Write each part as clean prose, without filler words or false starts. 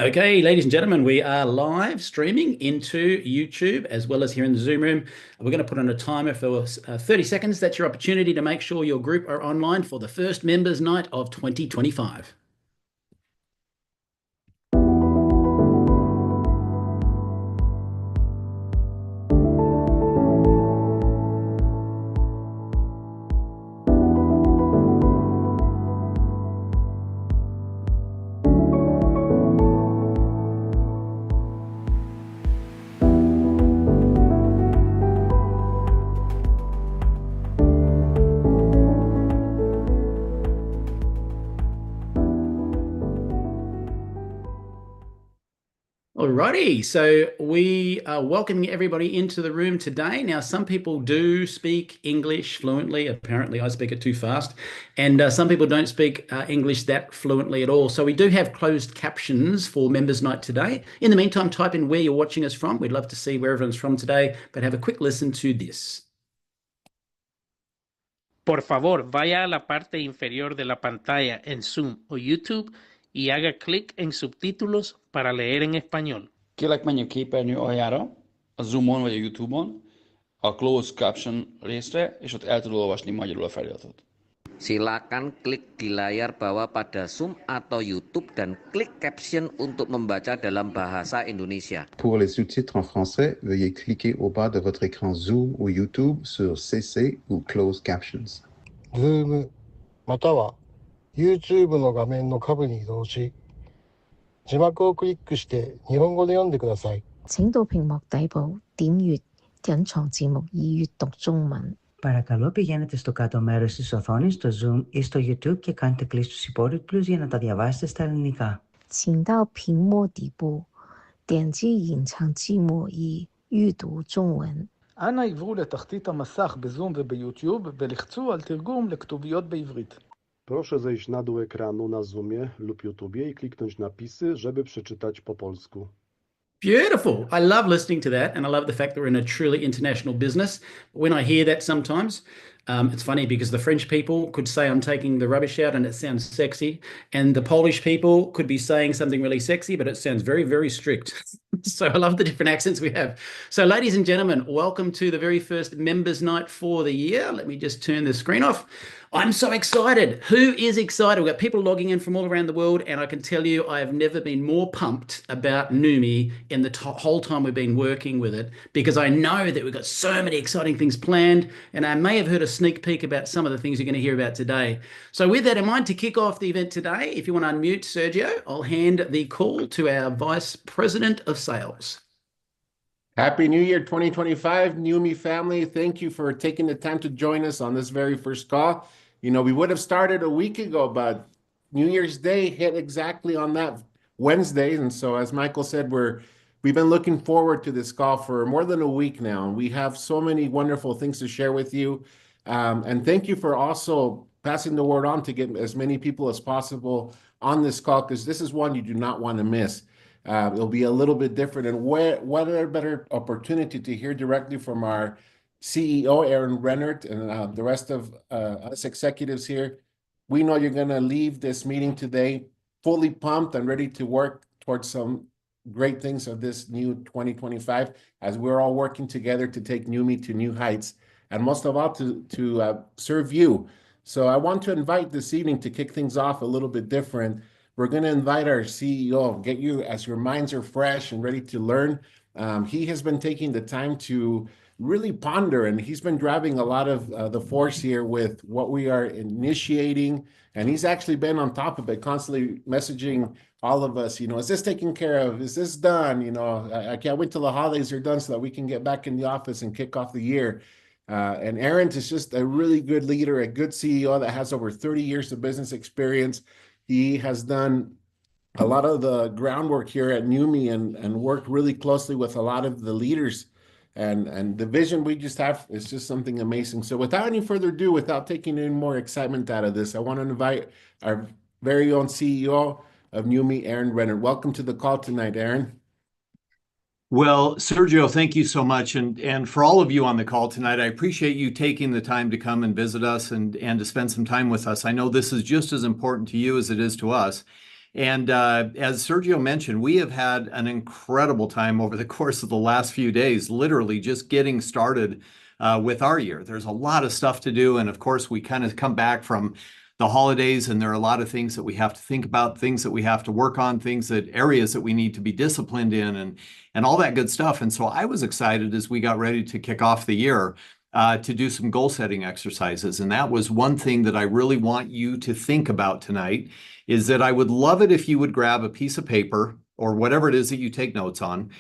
Okay, ladies and gentlemen, we are live streaming into YouTube as well as here in the Zoom room. We're going to put on a timer for 30 seconds. That's your opportunity to make sure your group are online for the first members night of 2025. Alrighty, so we are welcoming everybody into the room today. Now, some people do speak English fluently. Apparently, I speak it too fast. And some people don't speak English that fluently at all. So we do have closed captions for Members Night today. In the meantime, type in where you're watching us from. We'd love to see where everyone's from today, but have a quick listen to this. Por favor, vaya a la parte inferior de la pantalla en Zoom o YouTube y haga clic en subtítulos para leer en español. Kérlek, menjünk képernyő aljára, a Zoomon vagy a YouTube-on, a Closed Caption részre, és ott el tudod olvasni magyarul a feliratot. Silakan klik di layar bawah pada Zoom atau YouTube dan klik caption untuk membaca dalam bahasa Indonesia. Pour les sous-titres en français, veuillez cliquer au bas de votre écran Zoom ou YouTube sur CC ou Closed Captions. Zoom または YouTube の画面の下部に移動し、字幕をクリックして日本語で読んでください。請到屏幕底部點閱隱藏字幕以閱讀中文. Παρακαλώ πηγαίνετε στο κάτω μέρος της οθόνης, στο Zoom ή στο YouTube και κάντε κλικ στους υπότιτλους για να τα διαβάσετε στα ελληνικά. 請到屏幕底部點擊隱藏字幕以閱讀中文. אנא עברו לתחתית המסך בזום וביוטיוב ולחצו על תרגום לכתוביות בעברית. Proszę zejść na dół ekranu na Zoomie lub YouTubie i kliknąć napisy, żeby przeczytać po polsku. Beautiful. I love listening to that, and I love the fact that we're in a truly international business. When I hear that sometimes, it's funny because the French people could say I'm taking the rubbish out and it sounds sexy, and the Polish people could be saying something really sexy, but it sounds very, very strict. So I love the different accents we have. So ladies and gentlemen, welcome to the very first Members Night for the year. Let me just turn the screen off. I'm so excited. Who is excited? We've got people logging in from all around the world, and I can tell you I have never been more pumped about Numi in the whole time we've been working with it, because I know that we've got so many exciting things planned, and I may have heard a sneak peek about some of the things you're going to hear about today. So with that in mind, to kick off the event today, if you want to unmute Sergio, I'll hand the call to our Vice President of Sales. Happy New Year 2025, Numi family. Thank you for taking the time to join us on this very first call. You know, we would have started a week ago, but New Year's Day hit exactly on that Wednesday. And so as Michael said, we've been looking forward to this call for more than a week now. And we have so many wonderful things to share with you. And thank you for also passing the word on to get as many people as possible on this call, because this is one you do not want to miss. It'll be a little bit different. And what a better opportunity to hear directly from our CEO, Aaron Rennert, and the rest of us executives here. We know you're going to leave this meeting today fully pumped and ready to work towards some great things of this new 2025, as we're all working together to take Numi to new heights, and most of all to serve you. So I want to invite this evening to kick things off a little bit different. We're going to invite our CEO, get you as your minds are fresh and ready to learn. He has been taking the time to really ponder, and he's been driving a lot of the force here with what we are initiating, and he's actually been on top of it, constantly messaging all of us, you know, is this taken care of? Is this done? You know, I can't wait till the holidays are done so that we can get back in the office and kick off the year. And Aaron is just a really good leader, a good CEO that has over 30 years of business experience. He has done a lot of the groundwork here at Numi and worked really closely with a lot of the leaders. And the vision we just have is just something amazing. So without any further ado, without taking any more excitement out of this, I want to invite our very own CEO of Numi, Aaron Rennert. Welcome to the call tonight, Aaron. Well, Sergio, thank you so much. And for all of you on the call tonight, I appreciate you taking the time to come and visit us and to spend some time with us. I know this is just as important to you as it is to us. And as Sergio mentioned, we have had an incredible time over the course of the last few days, literally just getting started with our year. There's a lot of stuff to do. And of course, we kind of come back from the holidays, and there are a lot of things that we have to think about, things that we have to work on, areas that we need to be disciplined in, and all that good stuff. And so I was excited as we got ready to kick off the year to do some goal setting exercises. And that was one thing that I really want you to think about tonight, is that I would love it if you would grab a piece of paper or whatever it is that you take notes on,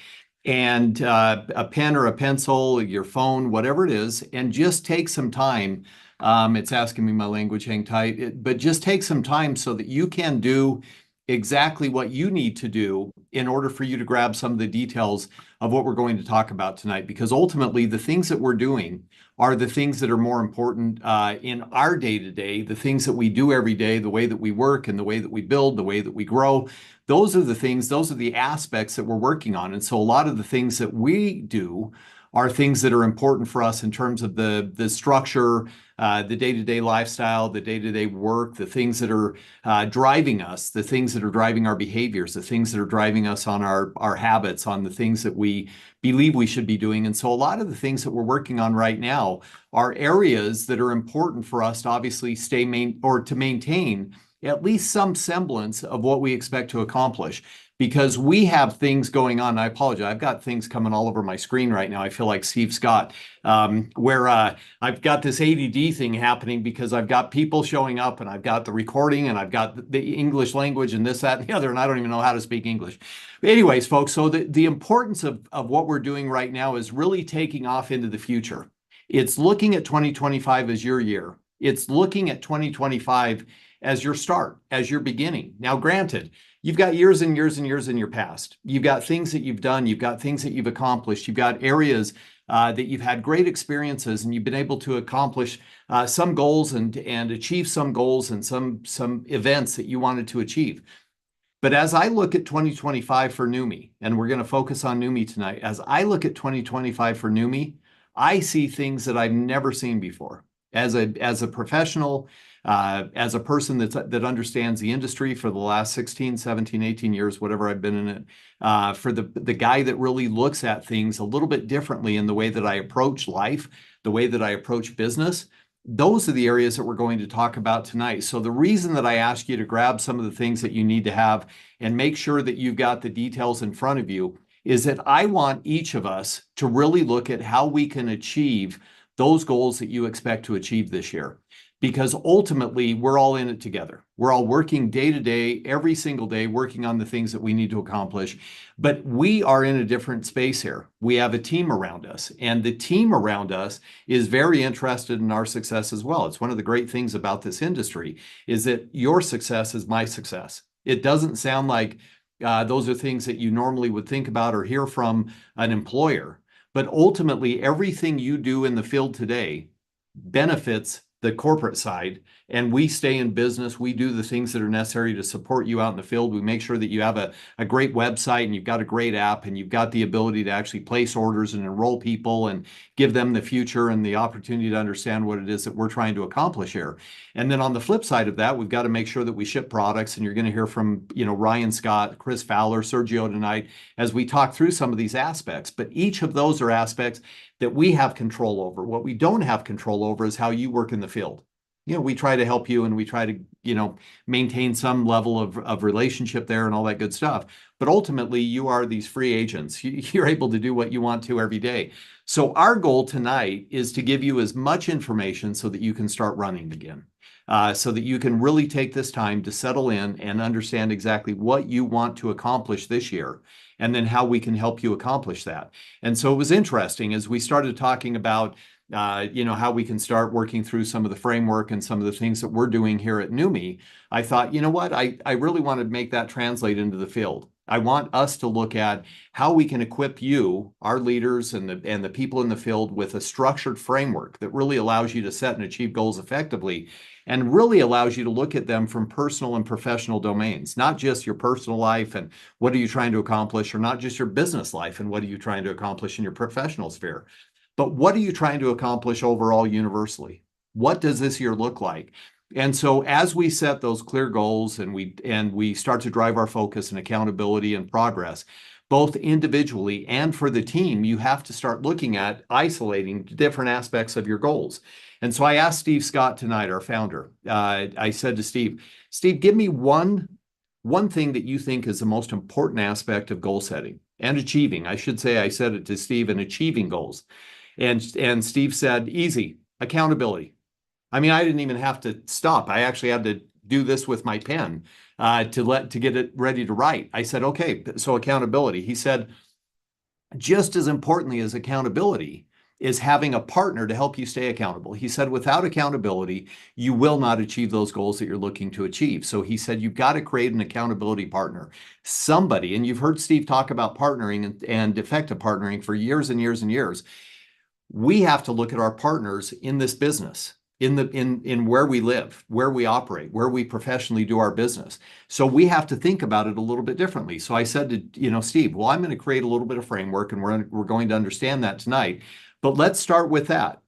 and a pen or a pencil, your phone, whatever it is, and just take some time. It's asking me my language, hang tight, but just take some time so that you can do exactly what you need to do in order for you to grab some of the details of what we're going to talk about tonight. Because ultimately, the things that we're doing are the things that are more important in our day-to-day, the things that we do every day, the way that we work and the way that we build, the way that we grow. Those are the things, those are the aspects that we're working on. And so a lot of the things that we do are things that are important for us in terms of the structure, the day-to-day lifestyle, the day-to-day work, the things that are driving us, the things that are driving our behaviors, the things that are driving us on our habits, on the things that we believe we should be doing. And so a lot of the things that we're working on right now are areas that are important for us to obviously to maintain at least some semblance of what we expect to accomplish. Because we have things going on. I apologize. I've got things coming all over my screen right now. I feel like Steve Scott, where I've got this ADD thing happening because I've got people showing up, and I've got the recording, and I've got the English language and this, that, and the other, and I don't even know how to speak English. But anyways, folks, so the importance of what we're doing right now is really taking off into the future. It's looking at 2025 as your year. It's looking at 2025 as your start, as your beginning. Now, granted, you've got years and years and years in your past. You've got things that you've done. You've got things that you've accomplished. You've got areas that you've had great experiences, and you've been able to accomplish some goals and achieve some goals and some events that you wanted to achieve. But as I look at 2025 for NewMe, and we're going to focus on NewMe tonight, as I look at 2025 for NewMe, I see things that I've never seen before. As a professional, as a person that understands the industry for the last 16, 17, 18 years, whatever I've been in it, for the guy that really looks at things a little bit differently in the way that I approach life, the way that I approach business, those are the areas that we're going to talk about tonight. So the reason that I ask you to grab some of the things that you need to have and make sure that you've got the details in front of you is that I want each of us to really look at how we can achieve those goals that you expect to achieve this year. Because ultimately, we're all in it together. We're all working day to day, every single day, working on the things that we need to accomplish. But we are in a different space here. We have a team around us, and the team around us is very interested in our success as well. It's one of the great things about this industry is that your success is my success. It doesn't sound like those are things that you normally would think about or hear from an employer. But ultimately, everything you do in the field today benefits the corporate side, and we stay in business. We do the things that are necessary to support you out in the field. We make sure that you have a great website, and you've got a great app, and you've got the ability to actually place orders and enroll people and give them the future and the opportunity to understand what it is that we're trying to accomplish here. And then on the flip side of that, we've got to make sure that we ship products, and you're going to hear from, Ryan Scott, Chris Fowler, Sergio tonight as we talk through some of these aspects. But each of those are aspects that we have control over. What we don't have control over is how you work in the field. We try to help you, and we try to, maintain some level of relationship there and all that good stuff. But ultimately, you are these free agents. You're able to do what you want to every day. So our goal tonight is to give you as much information so that you can start running again. So that you can really take this time to settle in and understand exactly what you want to accomplish this year, and then how we can help you accomplish that. And so it was interesting as we started talking about, how we can start working through some of the framework and some of the things that we're doing here at NewMe. I thought, you know what, I really want to make that translate into the field. I want us to look at how we can equip you, our leaders, and the people in the field with a structured framework that really allows you to set and achieve goals effectively, and really allows you to look at them from personal and professional domains, not just your personal life and what are you trying to accomplish, or not just your business life and what are you trying to accomplish in your professional sphere, but what are you trying to accomplish overall universally? What does this year look like? And so as we set those clear goals and we start to drive our focus and accountability and progress, both individually and for the team, you have to start looking at isolating different aspects of your goals. And so I asked Steve Scott tonight, our founder, I said to Steve, give me one thing that you think is the most important aspect of goal setting and achieving. I should say, I said it to Steve, and achieving goals. And Steve said, easy, accountability. I mean, I didn't even have to stop. I actually had to do this with my pen to get it ready to write. I said, okay, so accountability. He said, just as importantly as accountability is having a partner to help you stay accountable. He said, without accountability, you will not achieve those goals that you're looking to achieve. So he said, you've got to create an accountability partner, somebody, and you've heard Steve talk about partnering and effective partnering for years and years and years. We have to look at our partners in this business, in where we live, where we operate, where we professionally do our business. So we have to think about it a little bit differently. So I said to, Steve, well, I'm going to create a little bit of framework, and we're going to understand that tonight. But let's start with that.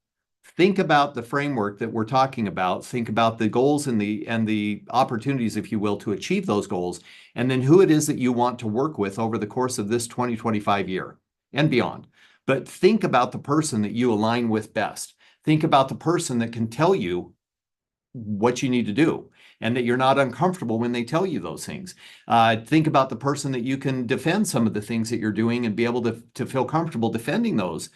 Think about the framework that we're talking about. Think about the goals and the opportunities, if you will, to achieve those goals, and then who it is that you want to work with over the course of this 2025 year and beyond. But think about the person that you align with best. Think about the person that can tell you what you need to do and that you're not uncomfortable when they tell you those things. Think about the person that you can defend some of the things that you're doing and be able to feel comfortable defending those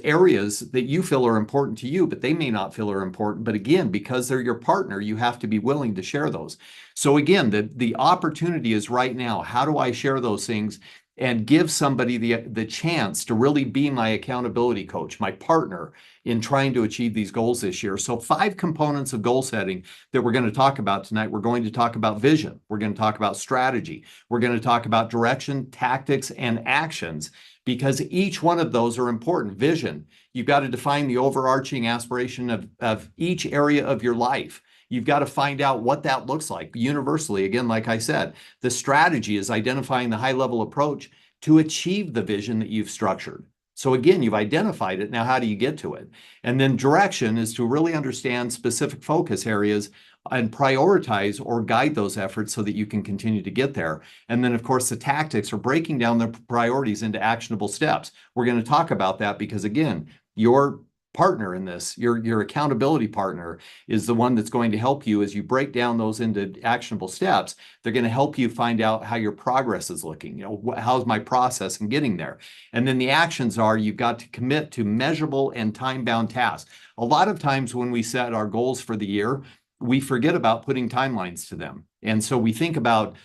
areas that you feel are important to you, but they may not feel are important. But again, because they're your partner, you have to be willing to share those. So again, the opportunity is right now. How do I share those things and give somebody the chance to really be my accountability coach, my partner in trying to achieve these goals this year? So 5 components of goal setting that we're going to talk about tonight. We're going to talk about vision. We're going to talk about strategy. We're going to talk about direction, tactics, and actions, because each one of those are important. Vision, you've got to define the overarching aspiration of each area of your life. You've got to find out what that looks like universally. Again, like I said, the strategy is identifying the high-level approach to achieve the vision that you've structured. So again, you've identified it. Now, how do you get to it? And then direction is to really understand specific focus areas and prioritize or guide those efforts so that you can continue to get there. And then, of course, the tactics are breaking down the priorities into actionable steps. We're going to talk about that because, again, your partner in this, your accountability partner, is the one that's going to help you as you break down those into actionable steps. They're going to help you find out how your progress is looking. How's my process in getting there? And then the actions are, you've got to commit to measurable and time-bound tasks. A lot of times when we set our goals for the year, we forget about putting timelines to them. And so we think about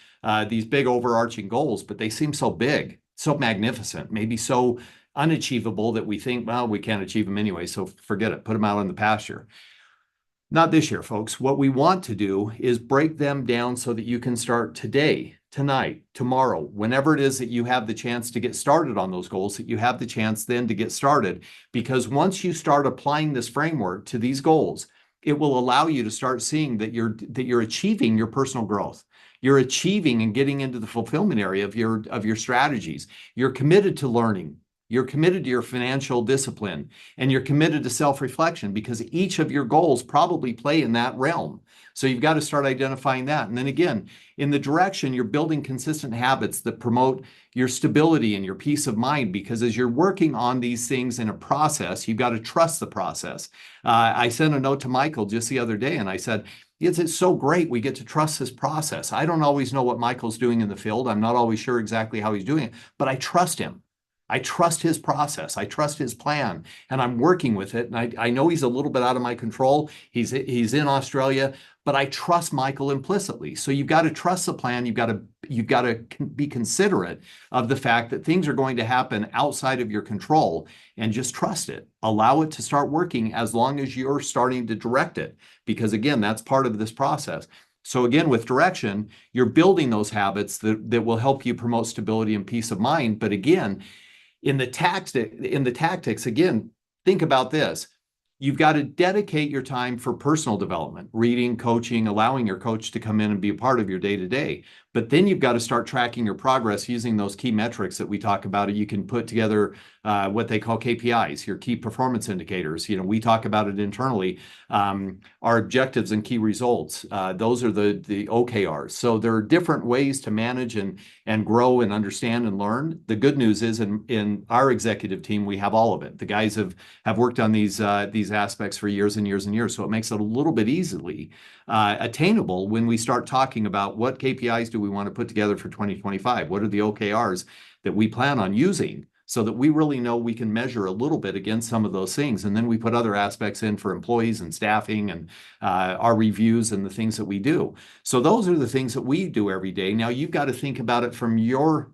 these big overarching goals, but they seem so big, so magnificent, maybe so unachievable that we think, well, we can't achieve them anyway, so forget it, put them out on the pasture. Not this year, folks. What we want to do is break them down so that you can start today, tonight, tomorrow, whenever it is that you have the chance to get started on those goals, that you have the chance then to get started. Because once you start applying this framework to these goals, it will allow you to start seeing that you're achieving your personal growth. You're achieving and getting into the fulfillment area of your strategies. You're committed to learning. You're committed to your financial discipline, and you're committed to self-reflection, because each of your goals probably play in that realm. So you've got to start identifying that. And then again, in the direction, you're building consistent habits that promote your stability and your peace of mind, because as you're working on these things in a process, you've got to trust the process. I sent a note to Michael just the other day, and I said, it's so great we get to trust this process. I don't always know what Michael's doing in the field. I'm not always sure exactly how he's doing it, but I trust him. I trust his process. I trust his plan, and I'm working with it. And I know he's a little bit out of my control. He's in Australia, but I trust Michael implicitly. So you've got to trust the plan. You've got to be considerate of the fact that things are going to happen outside of your control, and just trust it. Allow it to start working as long as you're starting to direct it, because again, that's part of this process. So again, with direction, you're building those habits that will help you promote stability and peace of mind. But again, in the tactics, again, think about this. You've got to dedicate your time for personal development, reading, coaching, allowing your coach to come in and be a part of your day-to-day. But then you've got to start tracking your progress using those key metrics that we talk about. You can put together what they call KPIs, your key performance indicators. You know, we talk about it internally, our objectives and key results. Those are the OKRs. So there are different ways to manage and grow and understand and learn. The good news is in our executive team, we have all of it. The guys have worked on these aspects for years and years and years. So it makes it a little bit easily attainable when we start talking about what KPIs do we want to put together for 2025? What are the OKRs that we plan on using so that we really know we can measure a little bit against some of those things? And then we put other aspects in for employees and staffing and our reviews and the things that we do. So those are the things that we do every day. Now you've got to think about it from your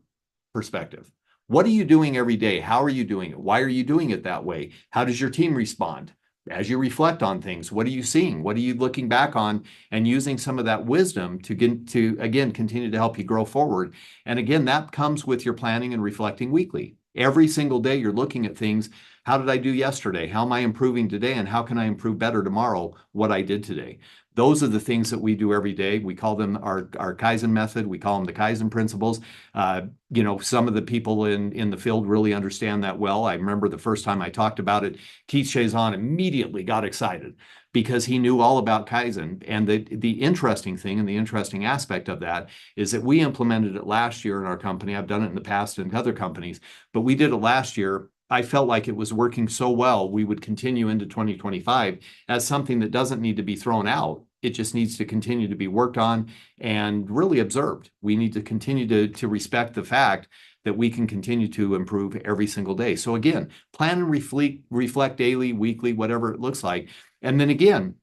perspective. What are you doing every day? How are you doing it? Why are you doing it that way? How does your team respond? As you reflect on things, what are you seeing? What are you looking back on and using some of that wisdom to again, continue to help you grow forward? And again, that comes with your planning and reflecting weekly. Every single day you're looking at things. How did I do yesterday? How am I improving today? And how can I improve better tomorrow what I did today? Those are the things that we do every day. We call them our Kaizen method. We call them the Kaizen principles. You know, some of the people in the field really understand that well. I remember the first time I talked about it, Keith Chazon immediately got excited because he knew all about Kaizen. And the interesting thing and the interesting aspect of that is that we implemented it last year in our company. I've done it in the past in other companies, but we did it last year. I felt like it was working so well, we would continue into 2025 as something that doesn't need to be thrown out. It just needs to continue to be worked on and really observed. We need to continue to respect the fact that we can continue to improve every single day. So again, plan and reflect daily, weekly, whatever it looks like. And then again,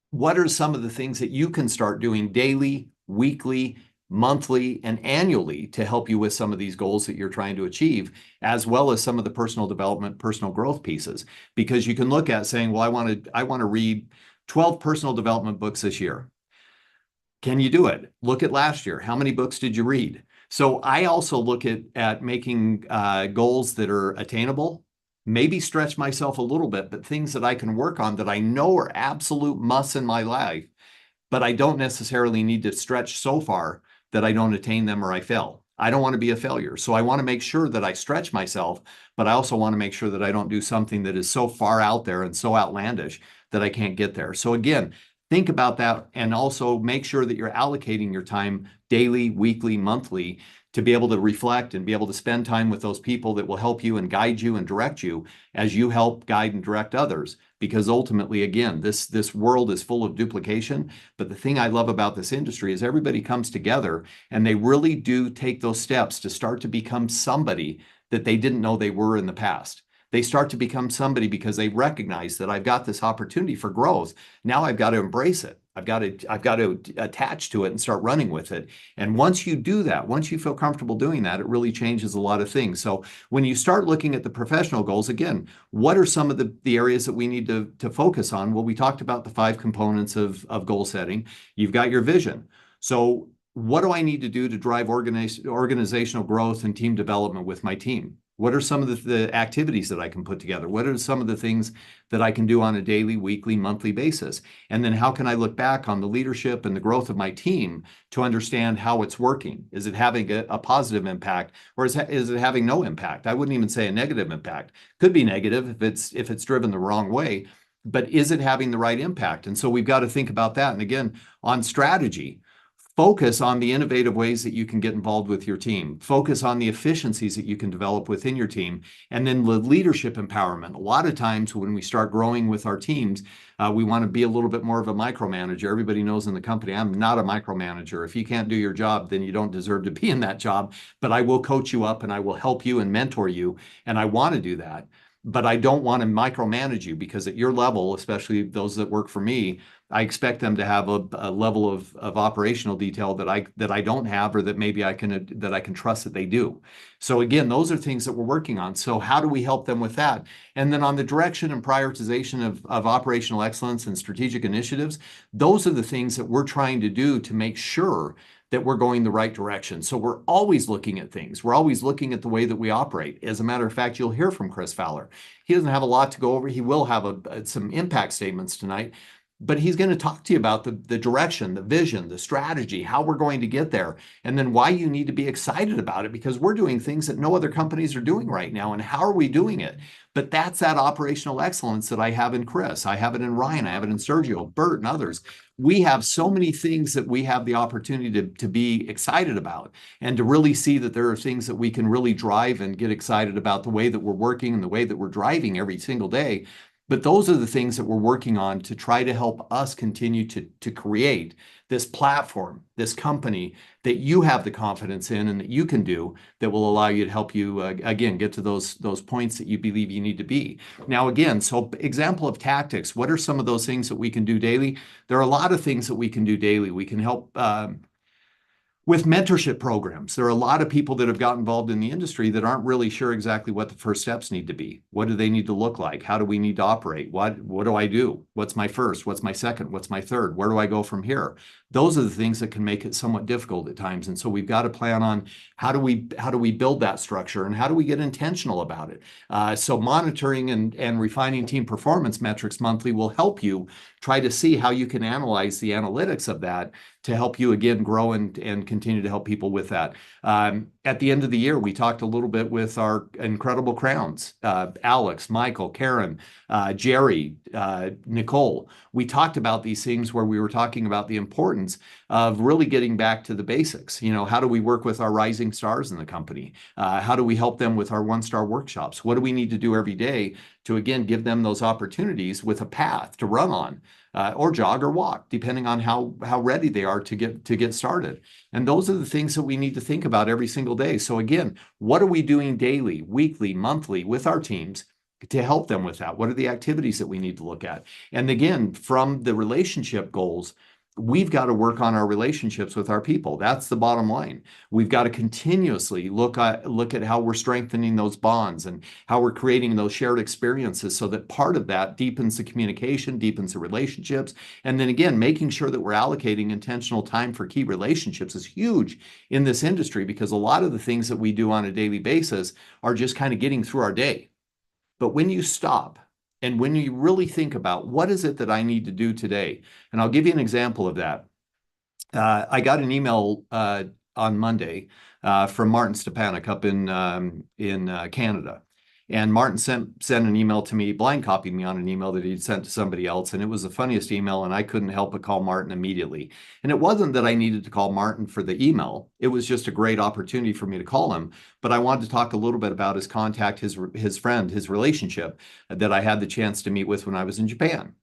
what are some of the things that you can start doing daily, weekly, monthly, and annually to help you with some of these goals that you're trying to achieve, as well as some of the personal development, personal growth pieces? Because you can look at saying, well, I want to read 12 personal development books this year. Can you do it? Look at last year. How many books did you read? So I also look at making goals that are attainable, maybe stretch myself a little bit, but things that I can work on that I know are absolute musts in my life, but I don't necessarily need to stretch so far that I don't attain them or I fail. I don't want to be a failure. So I want to make sure that I stretch myself, but I also want to make sure that I don't do something that is so far out there and so outlandish that I can't get there. So again, think about that and also make sure that you're allocating your time daily, weekly, monthly to be able to reflect and be able to spend time with those people that will help you and guide you and direct you as you help guide and direct others. Because ultimately, again, this world is full of duplication. But the thing I love about this industry is everybody comes together and they really do take those steps to start to become somebody that they didn't know they were in the past. They start to become somebody because they recognize that I've got this opportunity for growth. Now I've got to embrace it. I've got to attach to it and start running with it. And once you do that, once you feel comfortable doing that, it really changes a lot of things. So when you start looking at the professional goals, again, what are some of the areas that we need to focus on? Well, we talked about the 5 components of goal setting. You've got your vision. So what do I need to do to drive organizational growth and team development with my team? What are some of the activities that I can put together? What are some of the things that I can do on a daily, weekly, monthly basis? And then how can I look back on the leadership and the growth of my team to understand how it's working? Is it having a positive impact, or is it having no impact? I wouldn't even say a negative impact. Could be negative if it's driven the wrong way, but is it having the right impact? And so we've got to think about that. And again, on strategy, focus on the innovative ways that you can get involved with your team. Focus on the efficiencies that you can develop within your team. And then the leadership empowerment. A lot of times when we start growing with our teams, we want to be a little bit more of a micromanager. Everybody knows in the company, I'm not a micromanager. If you can't do your job, then you don't deserve to be in that job. But I will coach you up and I will help you and mentor you. And I want to do that. But I don't want to micromanage you, because at your level, especially those that work for me, I expect them to have a level of operational detail that I don't have, or that maybe I can trust that they do. So again, those are things that we're working on. So how do we help them with that? And then on the direction and prioritization of operational excellence and strategic initiatives, those are the things that we're trying to do to make sure that we're going the right direction. So we're always looking at things. We're always looking at the way that we operate. As a matter of fact, you'll hear from Chris Fowler. He doesn't have a lot to go over. He will have some impact statements tonight. but he's going to talk to you about the direction, the vision, the strategy, how we're going to get there, and then why you need to be excited about it, because we're doing things that no other companies are doing right now. And how are we doing it? But that's that operational excellence that I have in Chris. I have it in Ryan. I have it in Sergio, Bert, and others. We have so many things that we have the opportunity to be excited about, and to really see that there are things that we can really drive and get excited about, the way that we're working and the way that we're driving every single day. But those are the things that we're working on to try to help us continue to create this platform, this company that you have the confidence in and that you can do, that will allow you to help you, again, get to those points that you believe you need to be. Now, again, so example of tactics, what are some of those things that we can do daily? There are a lot of things that we can do daily. We can help with mentorship programs. There are a lot of people that have got involved in the industry that aren't really sure exactly what the first steps need to be. What do they need to look like? How do we need to operate? What do I do? What's my first? What's my second? What's my third? Where do I go from here? Those are the things that can make it somewhat difficult at times. And so we've got to plan on how do we build that structure, and how do we get intentional about it? So monitoring and refining team performance metrics monthly will help you try to see how you can analyze the analytics of that to help you, again, grow and continue to help people with that. At the end of the year, we talked a little bit with our incredible crowns, Alex, Michael, Karen, Jerry, Nicole. We talked about these things where we were talking about the importance of really getting back to the basics. You know, how do we work with our rising stars in the company? How do we help them with our one-star workshops? What do we need to do every day to, again, give them those opportunities with a path to run on, or jog or walk, depending on how ready they are to get started. And those are the things that we need to think about every single day. So again, what are we doing daily, weekly, monthly with our teams to help them with that? What are the activities that we need to look at? And again, from the relationship goals, we've got to work on our relationships with our people. That's the bottom line. We've got to continuously look at how we're strengthening those bonds and how we're creating those shared experiences, so that part of that deepens the communication, deepens the relationships. And then again, making sure that we're allocating intentional time for key relationships is huge in this industry, because a lot of the things that we do on a daily basis are just kind of getting through our day. But when you stop, and when you really think about what is it that I need to do today, and I'll give you an example of that. I got an email on Monday from Martin Stepanek up in Canada. And Martin sent an email to me, blind copied me on an email that he'd sent to somebody else. And it was the funniest email, and I couldn't help but call Martin immediately. And it wasn't that I needed to call Martin for the email. It was just a great opportunity for me to call him. But I wanted to talk a little bit about his contact, his friend, his relationship that I had the chance to meet with when I was in Japan.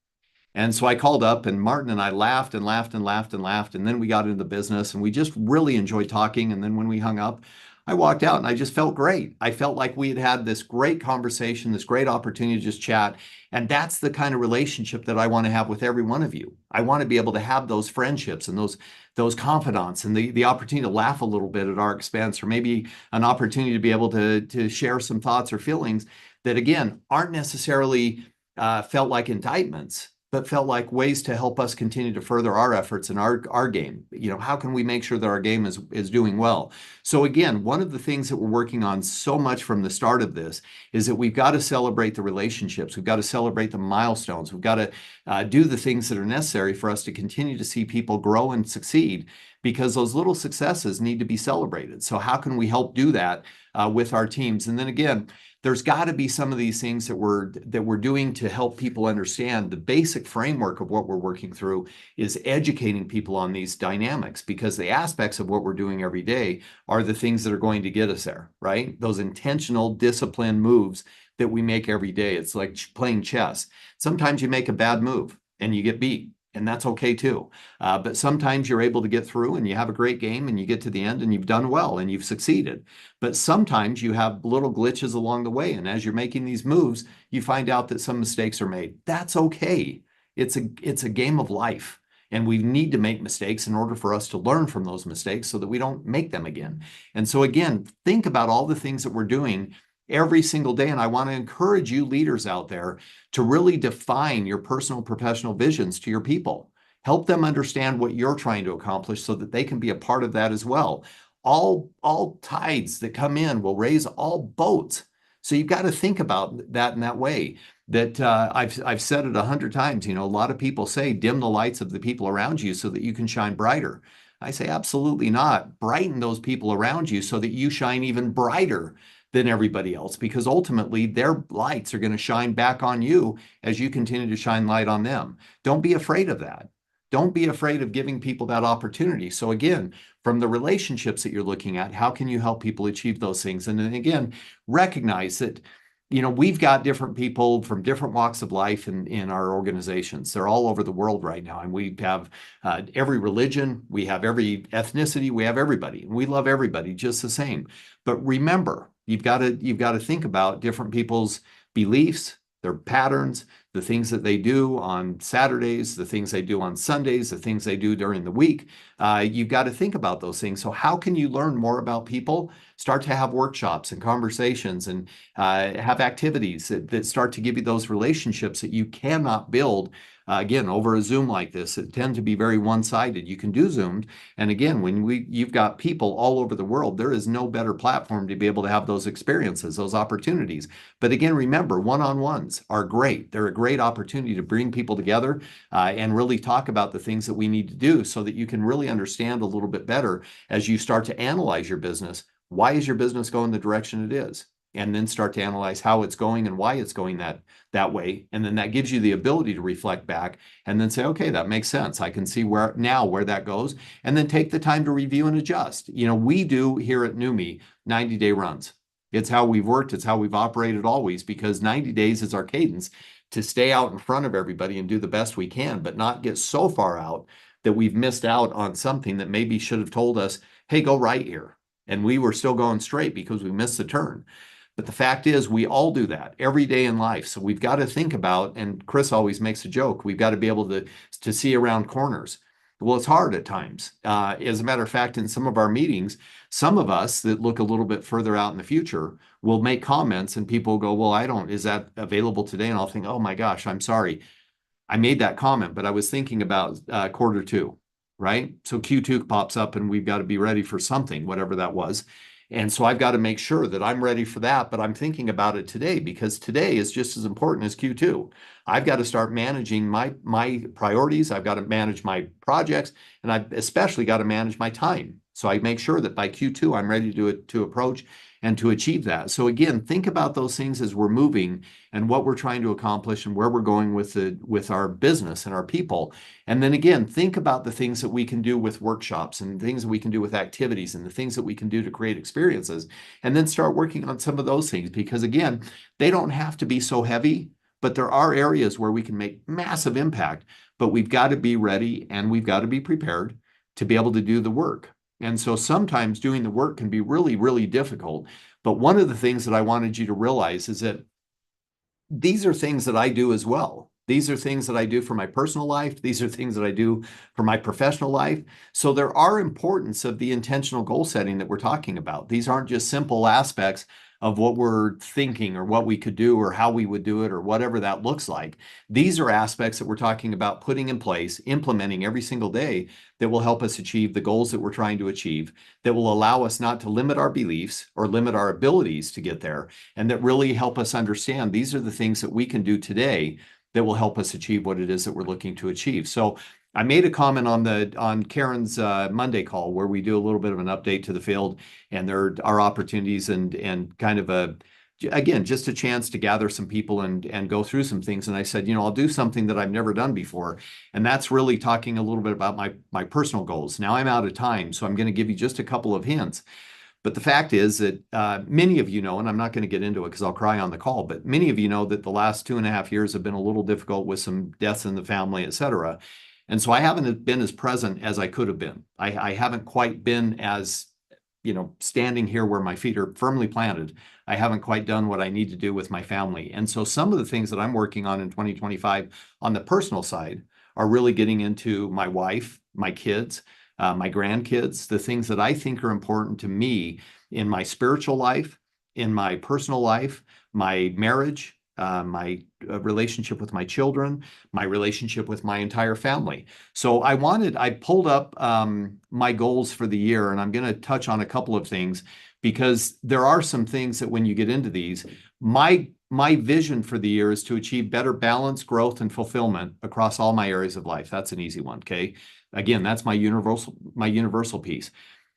And so I called up, and Martin and I laughed and laughed and laughed and laughed. And then we got into the business, and we just really enjoyed talking. And then when we hung up, I walked out and I just felt great. I felt like we had this great conversation, this great opportunity to just chat. And that's the kind of relationship that I want to have with every one of you. I want to be able to have those friendships and those confidants, and the opportunity to laugh a little bit at our expense, or maybe an opportunity to be able to share some thoughts or feelings that, again, aren't necessarily felt like indictments, but felt like ways to help us continue to further our efforts and our game. You know, how can we make sure that our game is doing well? So again, one of the things that we're working on so much from the start of this is that we've got to celebrate the relationships. We've got to celebrate the milestones. We've got to do the things that are necessary for us to continue to see people grow and succeed, because those little successes need to be celebrated. So how can we help do that with our teams? And then again, there's got to be some of these things that we're doing to help people understand the basic framework of what we're working through is educating people on these dynamics, because the aspects of what we're doing every day are the things that are going to get us there, right? Those intentional, disciplined moves that we make every day. It's like playing chess. Sometimes you make a bad move and you get beat, and that's okay too. But sometimes you're able to get through and you have a great game and you get to the end and you've done well and you've succeeded. But sometimes you have little glitches along the way. And as you're making these moves, you find out that some mistakes are made. That's okay. It's a game of life. And we need to make mistakes in order for us to learn from those mistakes so that we don't make them again. And so again, think about all the things that we're doing every single day. And I want to encourage you leaders out there to really define your personal professional visions to your people. Help them understand what you're trying to accomplish so that they can be a part of that as well. All tides that come in will raise all boats. So you've got to think about that in that way. that I've said it 100 times. You know, a lot of people say dim the lights of the people around you so that you can shine brighter. I say absolutely not. Brighten those people around you so that you shine even brighter than everybody else, because ultimately their lights are going to shine back on you as you continue to shine light on them. Don't be afraid of that. Don't be afraid of giving people that opportunity. So again, from the relationships that you're looking at, how can you help people achieve those things? And then again, recognize that, you know, we've got different people from different walks of life in our organizations. They're all over the world right now. And we have every religion, we have every ethnicity, we have everybody. We love everybody just the same. But remember, you've got to think about different people's beliefs, their patterns, the things that they do on Saturdays, the things they do on Sundays, the things they do during the week. You've got to think about those things. So how can you learn more about people? Start to have workshops and conversations and have activities that start to give you those relationships that you cannot build again, over a Zoom like this. It tends to be very one-sided. You can do Zoomed. And again, when you've got people all over the world, there is no better platform to be able to have those experiences, those opportunities. But again, remember, one-on-ones are great. They're a great opportunity to bring people together and really talk about the things that we need to do so that you can really understand a little bit better as you start to analyze your business. Why is your business going the direction it is? And then start to analyze how it's going and why it's going that way. And then that gives you the ability to reflect back and then say, okay, that makes sense. I can see where that goes. And then take the time to review and adjust. You know, we do here at NewMe 90-day runs. It's how we've worked. It's how we've operated always, because 90 days is our cadence to stay out in front of everybody and do the best we can, but not get so far out that we've missed out on something that maybe should have told us, hey, go right here. And we were still going straight because we missed the turn. But the fact is, we all do that every day in life. So we've got to think about, and Chris always makes a joke, we've got to be able to see around corners. Well, it's hard at times. As a matter of fact, in some of our meetings, some of us that look a little bit further out in the future will make comments and people go, well, is that available today? And I'll think, oh my gosh, I'm sorry. I made that comment, but I was thinking about quarter two, right? So Q2 pops up and we've got to be ready for something, whatever that was. And so I've got to make sure that I'm ready for that, but I'm thinking about it today because today is just as important as Q2. I've got to start managing my priorities. I've got to manage my projects, and I've especially got to manage my time. So I make sure that by Q2, I'm ready to approach and to achieve that. So again, think about those things as we're moving and what we're trying to accomplish and where we're going with our business and our people. And then again, think about the things that we can do with workshops and things that we can do with activities and the things that we can do to create experiences, and then start working on some of those things, because again, they don't have to be so heavy, but there are areas where we can make massive impact, but we've got to be ready and we've got to be prepared to be able to do the work. And so sometimes doing the work can be really, really difficult. But one of the things that I wanted you to realize is that these are things that I do as well. These are things that I do for my personal life. These are things that I do for my professional life. So there are importance of the intentional goal setting that we're talking about. These aren't just simple aspects of what we're thinking or what we could do or how we would do it or whatever that looks like. These are aspects that we're talking about putting in place, implementing every single day, that will help us achieve the goals that we're trying to achieve, that will allow us not to limit our beliefs or limit our abilities to get there, and that really help us understand these are the things that we can do today that will help us achieve what it is that we're looking to achieve. So I made a comment on Karen's Monday call where we do a little bit of an update to the field, and there are opportunities and kind of again, just a chance to gather some people and go through some things. And I said, I'll do something that I've never done before. And that's really talking a little bit about my personal goals. Now I'm out of time, so I'm going to give you just a couple of hints. But the fact is that many of you know, and I'm not going to get into it because I'll cry on the call, but many of you know that the last 2.5 years have been a little difficult with some deaths in the family, et cetera. And so I haven't been as present as I could have been. I haven't quite been as, standing here where my feet are firmly planted. I haven't quite done what I need to do with my family. And so some of the things that I'm working on in 2025 on the personal side are really getting into my wife, my kids, my grandkids, the things that I think are important to me in my spiritual life, in my personal life, my marriage, my relationship with my children, my relationship with my entire family. So I pulled up my goals for the year, and I'm going to touch on a couple of things because there are some things that when you get into these, my my vision for the year is to achieve better balance, growth, and fulfillment across all my areas of life. That's an easy one, okay? Again, that's my universal piece.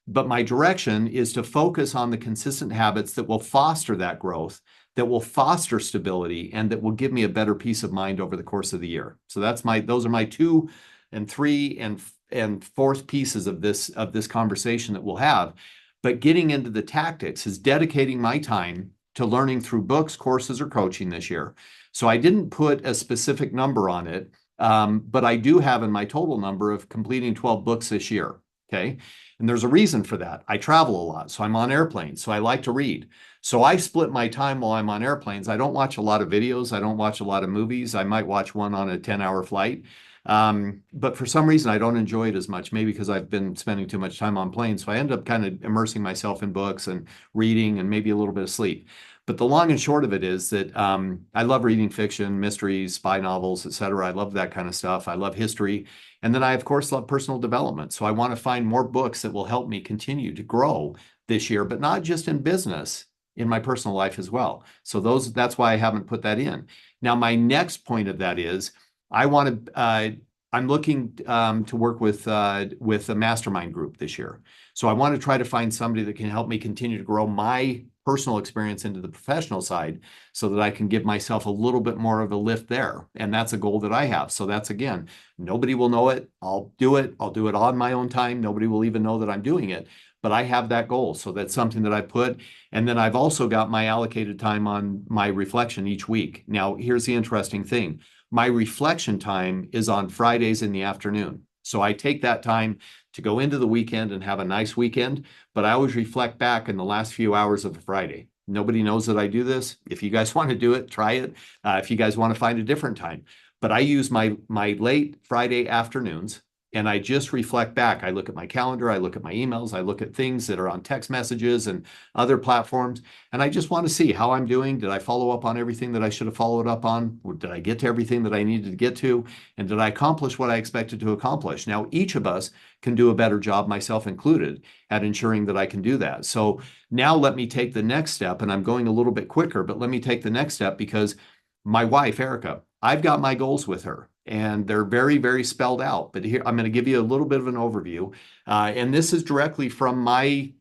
But my direction is to focus on the consistent habits that will foster that growth, that will foster stability, and that will give me a better peace of mind over the course of the year. So those are my 2 and 3 and 4th pieces of this conversation that we'll have. But getting into the tactics is dedicating my time to learning through books, courses, or coaching this year. So I didn't put a specific number on it, but I do have in my total number of completing 12 books this year, okay? And there's a reason for that. I travel a lot, so I'm on airplanes, so I like to read. So I split my time while I'm on airplanes. I don't watch a lot of videos. I don't watch a lot of movies. I might watch one on a 10-hour flight. But for some reason, I don't enjoy it as much, maybe because I've been spending too much time on planes. So I end up kind of immersing myself in books and reading and maybe a little bit of sleep. But the long and short of it is that I love reading fiction, mysteries, spy novels, etc. I love that kind of stuff. I love history. And then I, of course, love personal development. So I want to find more books that will help me continue to grow this year, but not just in business, in my personal life as well. So that's why I haven't put that in. Now, my next point of that is I'm looking to work with a mastermind group this year. So I want to try to find somebody that can help me continue to grow my personal experience into the professional side so that I can give myself a little bit more of a lift there. And that's a goal that I have. So that's, again, nobody will know it. I'll do it. I'll do it on my own time. Nobody will even know that I'm doing it. But I have that goal. So that's something that I put. And then I've also got my allocated time on my reflection each week. Now, here's the interesting thing. My reflection time is on Fridays in the afternoon. So I take that time to go into the weekend and have a nice weekend, but I always reflect back in the last few hours of the Friday. Nobody knows that I do this. If you guys want to do it, try it. If you guys want to find a different time. But I use my late Friday afternoons, and I just reflect back. I look at my calendar, I look at my emails, I look at things that are on text messages and other platforms, and I just want to see how I'm doing. Did I follow up on everything that I should have followed up on? Did I get to everything that I needed to get to? And did I accomplish what I expected to accomplish? Now, each of us can do a better job, myself included, at ensuring that I can do that. So now let me take the next step, and I'm going a little bit quicker, but let me take the next step because my wife, Erica, I've got my goals with her. And they're very, very spelled out. But here, I'm going to give you a little bit of an overview. And this is directly from my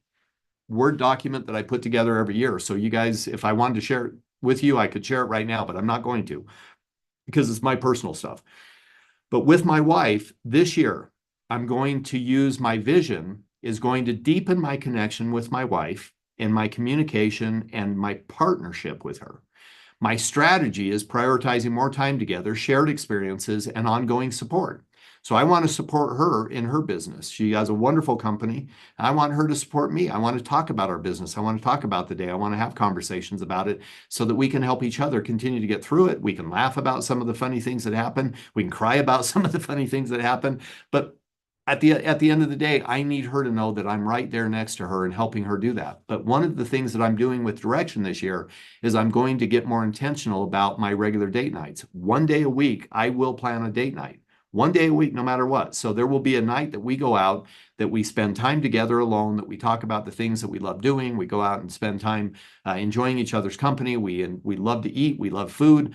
Word document that I put together every year. So you guys, if I wanted to share it with you, I could share it right now, but I'm not going to because it's my personal stuff. But with my wife, this year, I'm going to use my vision is going to deepen my connection with my wife and my communication and my partnership with her. My strategy is prioritizing more time together, shared experiences, and ongoing support. So I want to support her in her business. She has a wonderful company. I want her to support me. I want to talk about our business. I want to talk about the day. I want to have conversations about it so that we can help each other continue to get through it. We can laugh about some of the funny things that happen. We can cry about some of the funny things that happen. But at the end of the day, I need her to know that I'm right there next to her and helping her do that. But one of the things that I'm doing with Direction this year is I'm going to get more intentional about my regular date nights. One day a week, I will plan a date night. One day a week, no matter what. So there will be a night that we go out, that we spend time together alone, that we talk about the things that we love doing. We go out and spend time enjoying each other's company. We love to eat. We love food.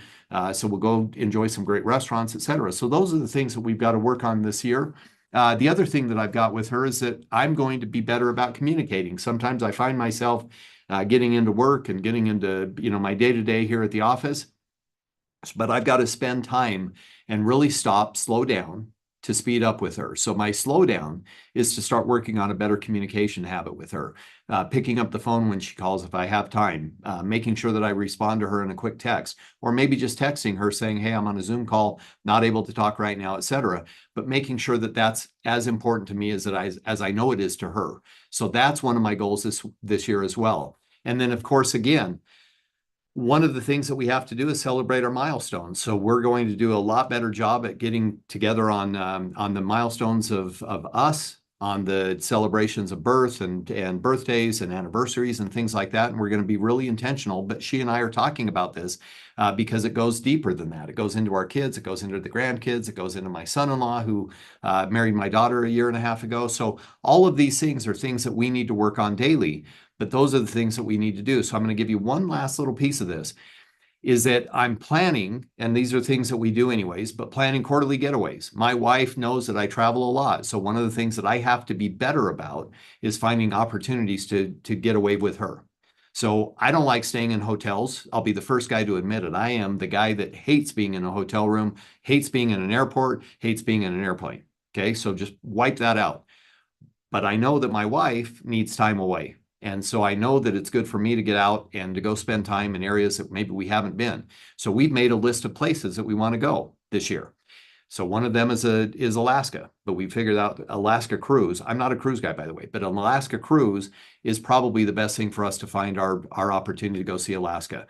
So we'll go enjoy some great restaurants, etc. So those are the things that we've got to work on this year. The other thing that I've got with her is that I'm going to be better about communicating. Sometimes I find myself getting into work and getting into my day-to-day here at the office, but I've got to spend time and really slow down to speed up with her. So my slowdown is to start working on a better communication habit with her, picking up the phone when she calls if I have time, making sure that I respond to her in a quick text, or maybe just texting her saying, hey, I'm on a Zoom call, not able to talk right now, etc. But making sure that that's as important to me as I know it is to her. So that's one of my goals this year as well. And then, of course, again, one of the things that we have to do is celebrate our milestones. So we're going to do a lot better job at getting together on the milestones of us, on the celebrations of birth and birthdays and anniversaries and things like that. And we're going to be really intentional. But she and I are talking about this because it goes deeper than that. It goes into our kids. It goes into the grandkids. It goes into my son-in-law who married my daughter a year and a half ago. So all of these things are things that we need to work on daily. But those are the things that we need to do. So I'm going to give you one last little piece of this. is that I'm planning, and these are things that we do anyways, but planning quarterly getaways. My wife knows that I travel a lot. So one of the things that I have to be better about is finding opportunities to get away with her. So I don't like staying in hotels. I'll be the first guy to admit it. I am the guy that hates being in a hotel room, hates being in an airport, hates being in an airplane. Okay, so just wipe that out. But I know that my wife needs time away. And so I know that it's good for me to get out and to go spend time in areas that maybe we haven't been. So we've made a list of places that we want to go this year. So one of them is Alaska, but we figured out Alaska cruise. I'm not a cruise guy, by the way, but an Alaska cruise is probably the best thing for us to find our opportunity to go see Alaska.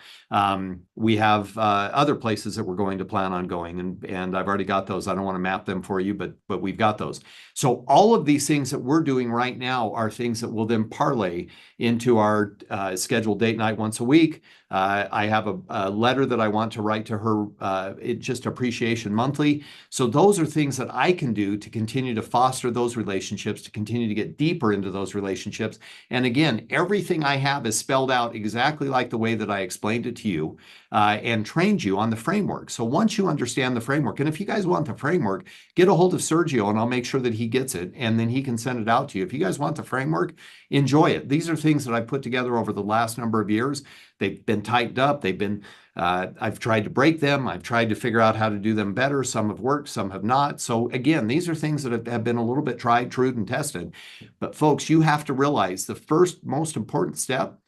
We have other places that we're going to plan on going, and I've already got those. I don't want to map them for you, but we've got those. So all of these things that we're doing right now are things that will then parlay into our scheduled date night once a week. I have a letter that I want to write to her, just appreciation monthly. So those are things that I can do to continue to foster those relationships, to continue to get deeper into those relationships. And again, everything I have is spelled out exactly like the way that I explained it to you and trained you on the framework. So once you understand the framework, and if you guys want the framework, get a hold of Sergio and I'll make sure that he gets it and then he can send it out to you. If you guys want the framework, enjoy it. These are things that I've put together over the last number of years. They've been tightened up. They've been, I've tried to break them. I've tried to figure out how to do them better. Some have worked, some have not. So again, these are things that have been a little bit tried, true, and tested. But folks, you have to realize the first most important step,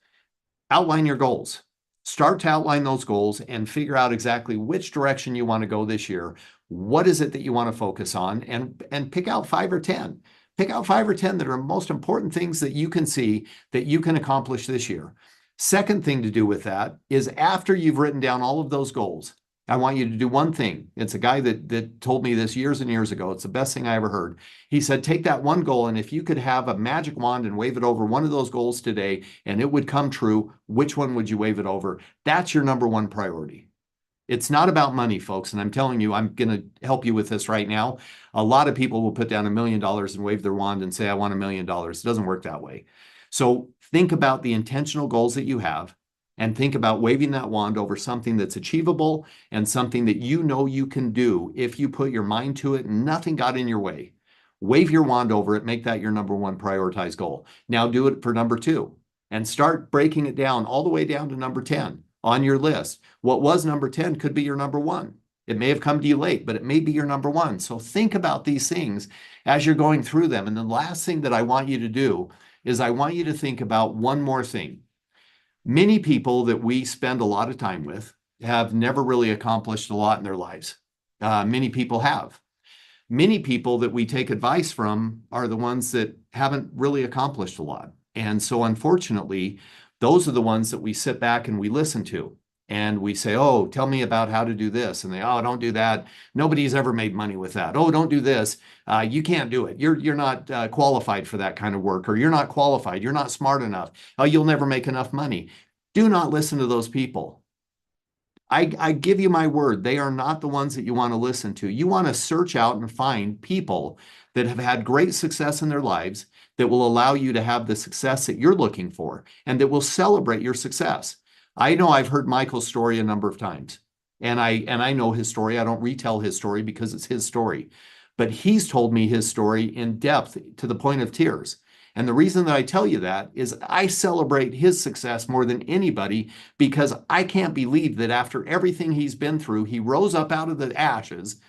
outline your goals. Start to outline those goals and figure out exactly which direction you want to go this year. What is it that you want to focus on? And pick out 5 or 10. Pick out 5 or 10 that are most important things that you can see that you can accomplish this year. Second thing to do with that is after you've written down all of those goals, I want you to do one thing. It's a guy that told me this years and years ago. It's the best thing I ever heard. He said, take that one goal, and if you could have a magic wand and wave it over one of those goals today, and it would come true, which one would you wave it over? That's your number one priority. It's not about money, folks. And I'm telling you, I'm going to help you with this right now. A lot of people will put down $1 million and wave their wand and say, I want $1 million. It doesn't work that way. So think about the intentional goals that you have and think about waving that wand over something that's achievable and something that you know you can do if you put your mind to it and nothing got in your way. Wave your wand over it, make that your number one prioritized goal. Now do it for number 2 and start breaking it down all the way down to number 10 on your list. What was number 10 could be your number 1. It may have come to you late, but it may be your number 1. So think about these things as you're going through them. And the last thing that I want you to do is I want you to think about one more thing. Many people that we spend a lot of time with have never really accomplished a lot in their lives. Many people have. Many people that we take advice from are the ones that haven't really accomplished a lot. And so unfortunately, those are the ones that we sit back and we listen to. And we say, oh, tell me about how to do this. And they, oh, don't do that. Nobody's ever made money with that. Oh, don't do this. You can't do it. You're not qualified for that kind of work, or you're not qualified. You're not smart enough. Oh, you'll never make enough money. Do not listen to those people. I give you my word. They are not the ones that you want to listen to. You want to search out and find people that have had great success in their lives that will allow you to have the success that you're looking for and that will celebrate your success. I know I've heard Michael's story a number of times, and I know his story. I don't retell his story because it's his story, but he's told me his story in depth to the point of tears. And the reason that I tell you that is I celebrate his success more than anybody because I can't believe that after everything he's been through, he rose up out of the ashes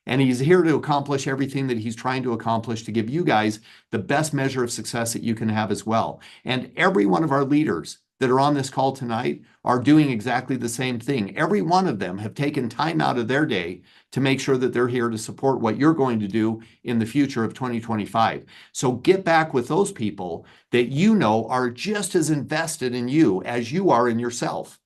and he's here to accomplish everything that he's trying to accomplish to give you guys the best measure of success that you can have as well. And every one of our leaders that are on this call tonight are doing exactly the same thing. Every one of them have taken time out of their day to make sure that they're here to support what you're going to do in the future of 2025. So get back with those people that you know are just as invested in you as you are in yourself.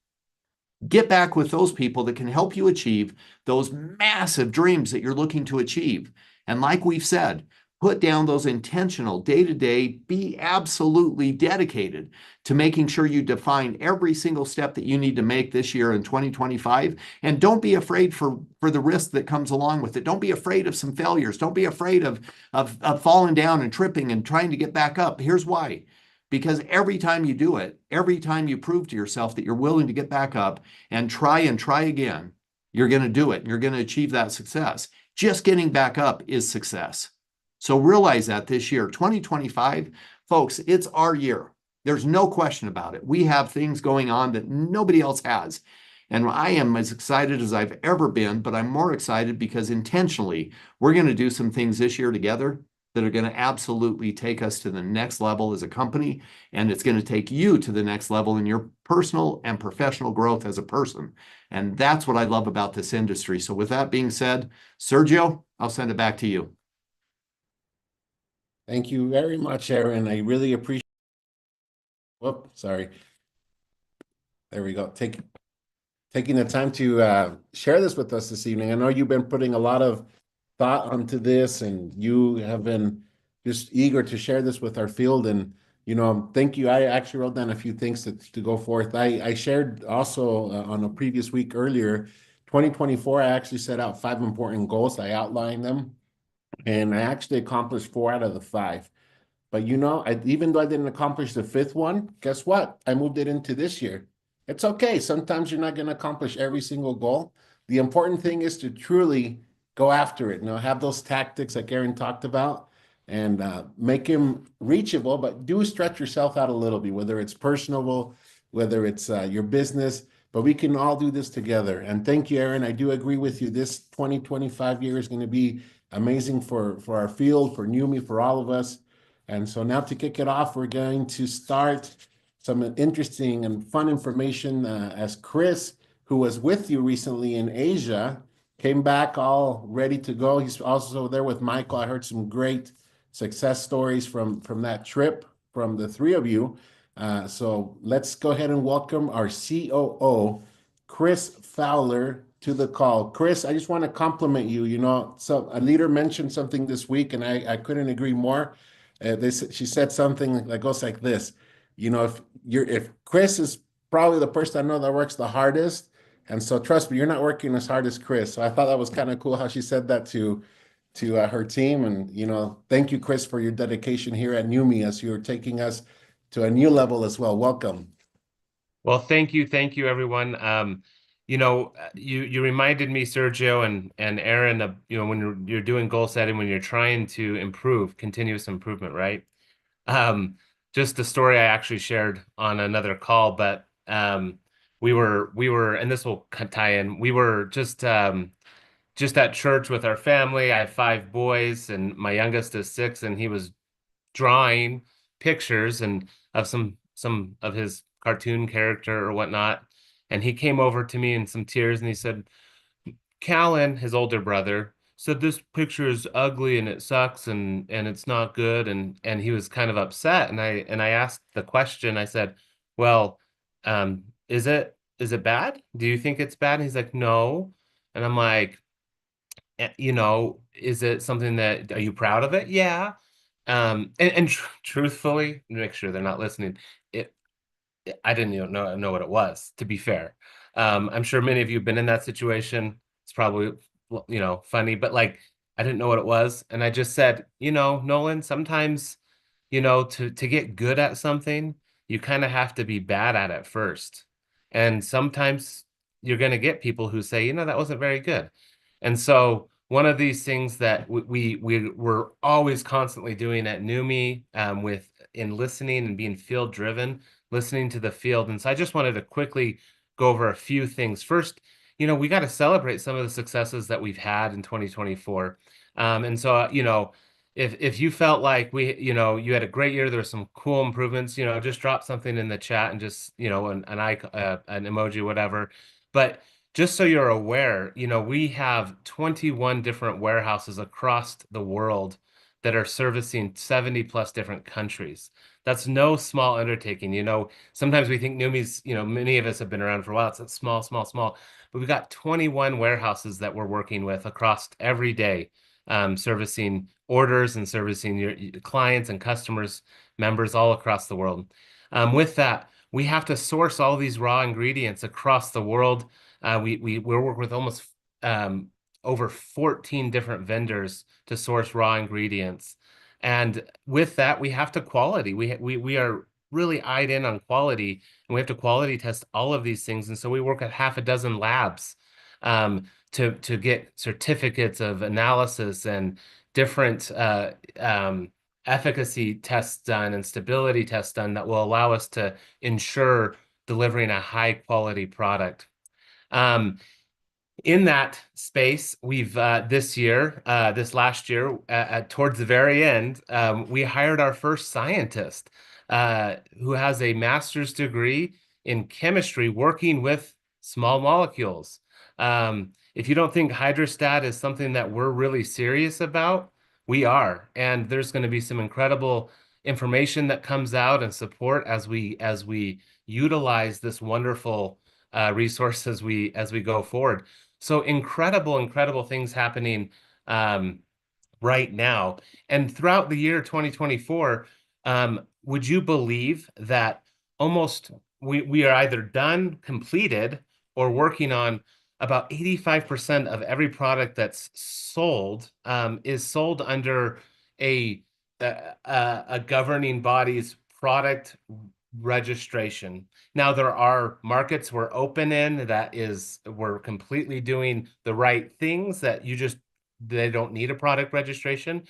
Get back with those people that can help you achieve those massive dreams that you're looking to achieve. And like we've said, put down those intentional day-to-day, be absolutely dedicated to making sure you define every single step that you need to make this year in 2025. And don't be afraid for the risk that comes along with it. Don't be afraid of some failures. Don't be afraid of falling down and tripping and trying to get back up. Here's why. because every time you do it, every time you prove to yourself that you're willing to get back up and try again, you're going to do it. You're going to achieve that success. Just getting back up is success. So realize that this year, 2025, folks, it's our year. There's no question about it. We have things going on that nobody else has. And I am as excited as I've ever been, but I'm more excited because intentionally, we're going to do some things this year together that are going to absolutely take us to the next level as a company. And it's going to take you to the next level in your personal and professional growth as a person. And that's what I love about this industry. So with that being said, Sergio, I'll send it back to you. Thank you very much, Aaron. I really appreciate. Whoop, sorry. There we go. Taking the time to share this with us this evening. I know you've been putting a lot of thought onto this, and you have been just eager to share this with our field. And, you know, thank you. I actually wrote down a few things to go forth. I shared also on a previous week earlier, 2024, I actually set out 5 important goals. I outlined them, and I actually accomplished 4 out of the 5. But, you know, even though I didn't accomplish the 5th one, guess what? I moved it into this year. It's okay. Sometimes you're not going to accomplish every single goal. The important thing is to truly go after it. You know, have those tactics like Aaron talked about, and make them reachable, but do stretch yourself out a little bit, whether it's personal, whether it's your business, but we can all do this together. And thank you, Aaron. I do agree with you. This 2025 year is going to be amazing for our field, for NUMMI, for all of us. And so now to kick it off, we're going to start some interesting and fun information as Chris, who was with you recently in Asia, came back all ready to go. He's also there with Michael. I heard some great success stories from that trip from the 3 of you. So let's go ahead and welcome our COO, Chris Fowler, to the call. Chris, I just want to compliment you. You know, so a leader mentioned something this week, and I couldn't agree more. She said something that goes like this. You know, if Chris is probably the person I know that works the hardest, and so trust me, you're not working as hard as Chris. So I thought that was kind of cool how she said that to her team. And, you know, thank you, Chris, for your dedication here at NUMMI as you're taking us to a new level as well. Welcome. Well, thank you, everyone. You know, you reminded me, Sergio and Aaron, of, you know, when you're doing goal setting, when you're trying to improve, continuous improvement, right? Just a story I actually shared on another call, but we were, and this will tie in. We were just at church with our family. I have 5 boys, and my youngest is 6, and he was drawing pictures and of some of his cartoon character or whatnot. And he came over to me in some tears, and he said, Callan, his older brother, said this picture is ugly and it sucks and it's not good, and he was kind of upset. And I asked the question. I said, well, is it bad? Do you think it's bad? And he's like, no. And I'm like, you know, is it something that, are you proud of it? Yeah. And truthfully, make sure they're not listening, I didn't even know what it was, to be fair. I'm sure many of you have been in that situation. It's probably, you know, funny, but like, I didn't know what it was. And I just said, you know, Nolan, sometimes, you know, to get good at something, you kind of have to be bad at it first. And sometimes you're going to get people who say, you know, that wasn't very good. And so one of these things that we're always constantly doing at NUMMI, in listening and being field driven, listening to the field. And so I just wanted to quickly go over a few things. First, you know, we got to celebrate some of the successes that we've had in 2024. And so, you know, if you felt like you know, you had a great year, there were some cool improvements, you know, just drop something in the chat and just, you know, an emoji, whatever. But just so you're aware, you know, we have 21 different warehouses across the world that are servicing 70 plus different countries. That's no small undertaking. You know, sometimes we think NUMMI's, you know, many of us have been around for a while. It's small, but we've got 21 warehouses that we're working with across every day, servicing orders and servicing your clients and customers, members all across the world. With that, we have to source all these raw ingredients across the world. We work with almost over 14 different vendors to source raw ingredients. And with that, we have to quality. We are really eyed in on quality, and we have to quality test all of these things. And so we work at half a dozen labs to get certificates of analysis and different efficacy tests done and stability tests done that will allow us to ensure delivering a high quality product. In that space, we've this last year, towards the very end, we hired our first scientist who has a master's degree in chemistry working with small molecules. If you don't think hydrostat is something that we're really serious about, we are. And there's going to be some incredible information that comes out and support as we utilize this wonderful resource as we go forward. So incredible things happening right now. And throughout the year 2024, would you believe that almost we are either done, completed, or working on about 85% of every product that's sold is sold under a governing body's product registration. Now, there are markets we're open in that we're completely doing the right things that they don't need a product registration,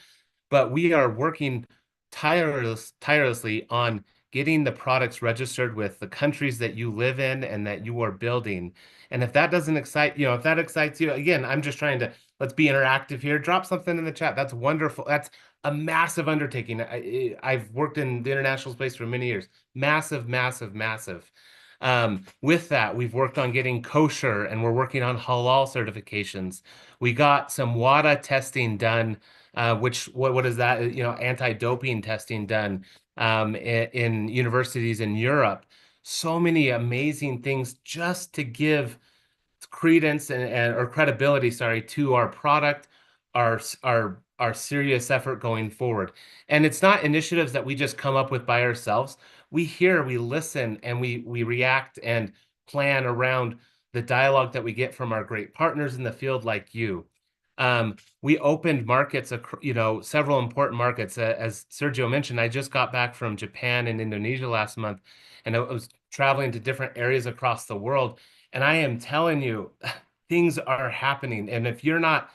but we are working tirelessly on getting the products registered with the countries that you live in and that you are building. And if that doesn't excite you, if that excites you, again, I'm just trying to, let's be interactive here. Drop something in the chat. That's wonderful. That's a massive undertaking. I've worked in the international space for many years. Massive. With that, we've worked on getting kosher, and we're working on halal certifications. We got some WADA testing done, what is that? Anti-doping testing done in universities in Europe. So many amazing things just to give credence or credibility, to our product, our serious effort going forward. And it's not initiatives that we just come up with by ourselves. We hear, we listen, and we react and plan around the dialogue that we get from our great partners in the field like you. We opened markets, several important markets. As Sergio mentioned, I just got back from Japan and Indonesia last month, and I was traveling to different areas across the world. And I am telling you, things are happening. And if you're not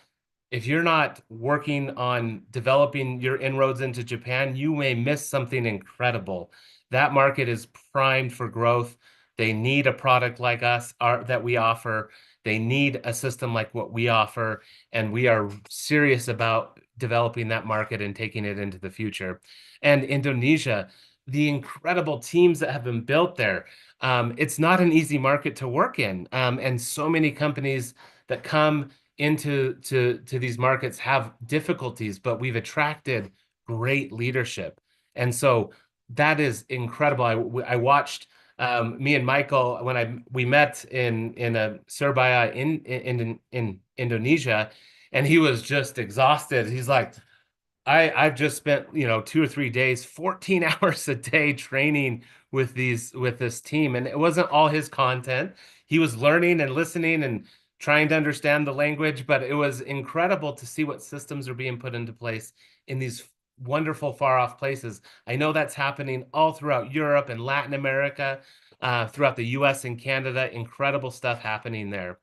working on developing your inroads into Japan, you may miss something incredible. That market is primed for growth. They need a product like us that we offer. They need a system like what we offer, and we are serious about developing that market and taking it into the future. And Indonesia, the incredible teams that have been built there. It's not an easy market to work in, and so many companies that come into these markets have difficulties, but we've attracted great leadership, and so that is incredible. I watched me and Michael when we met in a Surabaya in Indonesia, and he was just exhausted. He's like, I've just spent 2 or 3 days, 14 hours a day training with this team, and it wasn't all his content. He was learning and listening and trying to understand the language, but it was incredible to see what systems are being put into place in these wonderful far off places. I know that's happening all throughout Europe and Latin America, throughout the US and Canada. Incredible stuff happening there.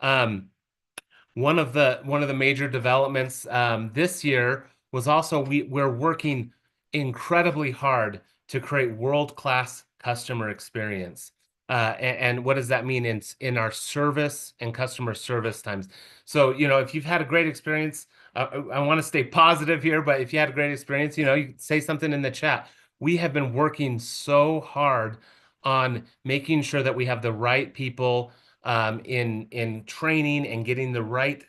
One of the major developments this year was also we're working incredibly hard to create world-class customer experience. And what does that mean in our service and customer service times? So, if you've had a great experience, I want to stay positive here, but if you had a great experience, you can say something in the chat. We have been working so hard on making sure that we have the right people in training and getting the right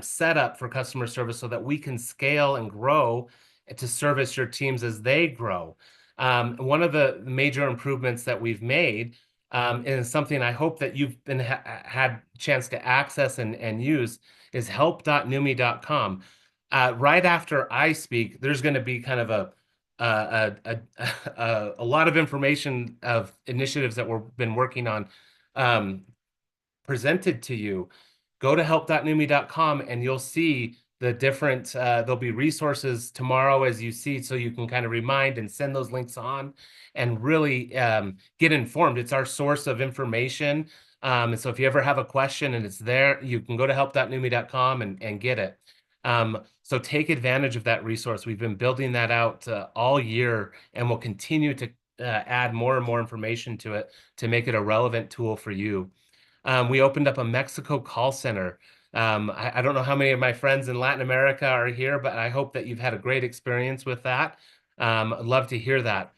setup for customer service so that we can scale and grow to service your teams as they grow. One of the major improvements that we've made, and something I hope that you've had chance to access and use, is help.numi.com. Right after I speak, there's going to be kind of a lot of information of initiatives that we've been working on presented to you. Go to help.numi.com and you'll see the different, there'll be resources tomorrow as you see, so you can kind of remind and send those links on and really get informed. It's our source of information. And so if you ever have a question and it's there, you can go to help.numi.com and get it. So take advantage of that resource. We've been building that out all year, and we'll continue to add more and more information to it to make it a relevant tool for you. We opened up a Mexico call center. I don't know how many of my friends in Latin America are here, but I hope that you've had a great experience with that. I'd love to hear that.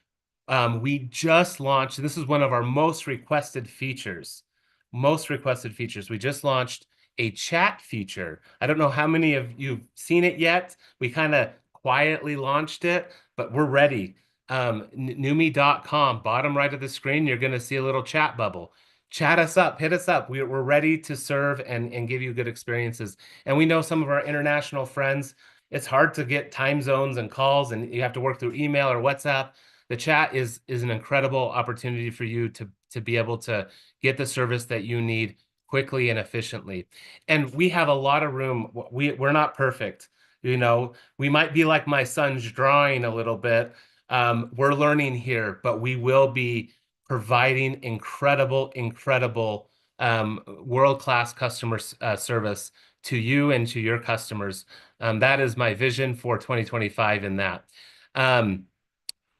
We just launched, this is one of our most requested features. We just launched a chat feature. I don't know how many of you've seen it yet. We kind of quietly launched it, but we're ready. Numi.com, bottom right of the screen, you're going to see a little chat bubble. Chat us up, hit us up. We're ready to serve and give you good experiences. And we know some of our international friends, it's hard to get time zones and calls, and you have to work through email or WhatsApp. The chat is an incredible opportunity for you to be able to get the service that you need quickly and efficiently. And we have a lot of room. We're not perfect. You know, we might be like my son's drawing a little bit. We're learning here, but we will be providing incredible world-class customer service to you and to your customers. That is my vision for 2025 in that.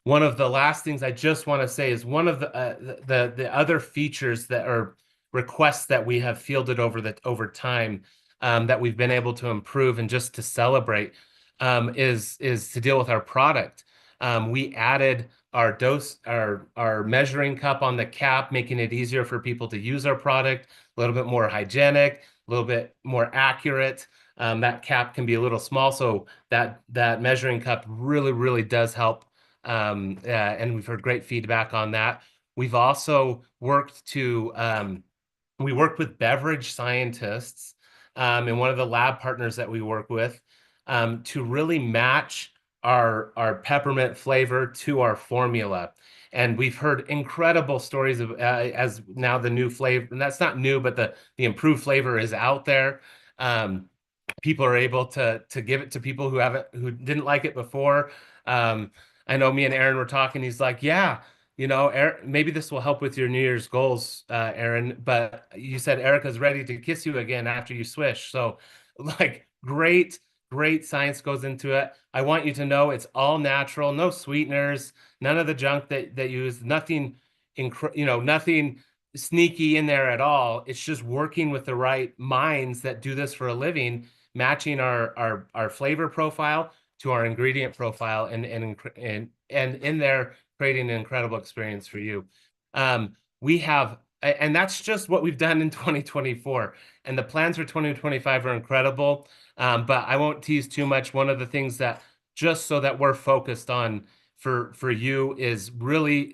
One of the last things I just want to say is one of the other features that are requests that we have fielded over time that we've been able to improve and just to celebrate is to deal with our product. We added our measuring cup on the cap, making it easier for people to use our product, a little bit more hygienic, a little bit more accurate. That cap can be a little small, so that measuring cup really does help. And we've heard great feedback on that. We've also worked we worked with beverage scientists and one of the lab partners that we work with to really match our peppermint flavor to our formula. And we've heard incredible stories of as now the new flavor, and that's not new, but the improved flavor is out there. People are able to give it to people who didn't like it before. I know me and Aaron were talking. He's like, yeah, you know, maybe this will help with your New Year's goals, Aaron. But you said Erica's ready to kiss you again after you swish. So, like, great science goes into it. I want you to know it's all natural, no sweeteners, none of the junk that you use, nothing, nothing sneaky in there at all. It's just working with the right minds that do this for a living, matching our flavor profile to our ingredient profile, and in there creating an incredible experience for you. We have, and that's just what we've done in 2024, and the plans for 2025 are incredible. But I won't tease too much. One of the things that, just so that we're focused on for you, is really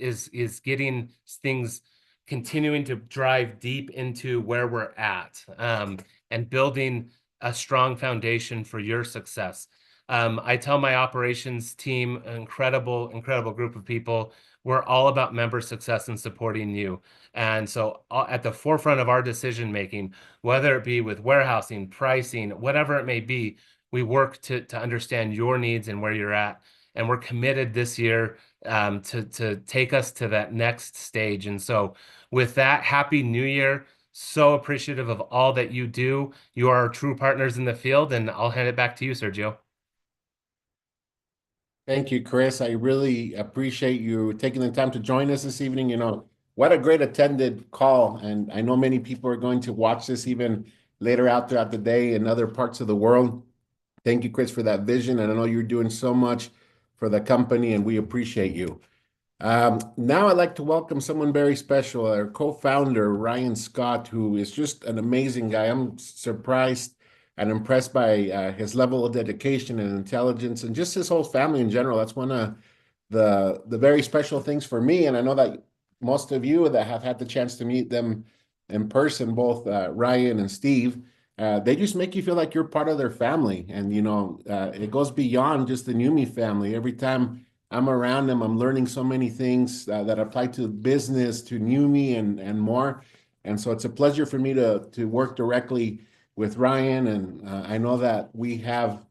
getting things, continuing to drive deep into where we're at, and building a strong foundation for your success. I tell my operations team, an incredible group of people, we're all about member success and supporting you. And so at the forefront of our decision making, whether it be with warehousing, pricing, whatever it may be, we work to understand your needs and where you're at. And we're committed this year to take us to that next stage. And so with that, Happy New Year. So appreciative of all that you do. You are our true partners in the field, and I'll hand it back to you, Sergio. Thank you, Chris. I really appreciate you taking the time to join us this evening. You know, what a great attended call. And I know many people are going to watch this even later out throughout the day in other parts of the world. Thank you, Chris, for that vision. And I know you're doing so much for the company, and we appreciate you. Now I'd like to welcome someone very special, our co-founder, Ryan Scott, who is just an amazing guy. I'm surprised and impressed by his level of dedication and intelligence, and just his whole family in general. That's one of the very special things for me, and I know that most of you that have had the chance to meet them in person, both Ryan and Steve, they just make you feel like you're part of their family. And you know, it goes beyond just the Numi family. Every time I'm around them, I'm learning so many things that apply to business, to Numi, and more. And so it's a pleasure for me to work directly with Ryan, and I know that we have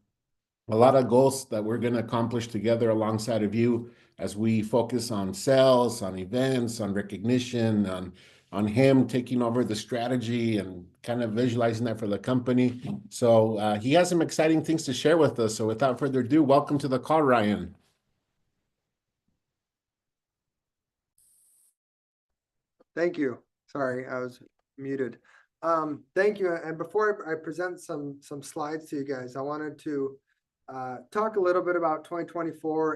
a lot of goals that we're going to accomplish together alongside of you as we focus on sales, on events, on recognition, on him taking over the strategy and kind of visualizing that for the company. So he has some exciting things to share with us. So without further ado, welcome to the call, Ryan. Thank you. Sorry, I was muted. Thank you. And before I present some slides to you guys, I wanted to talk a little bit about 2024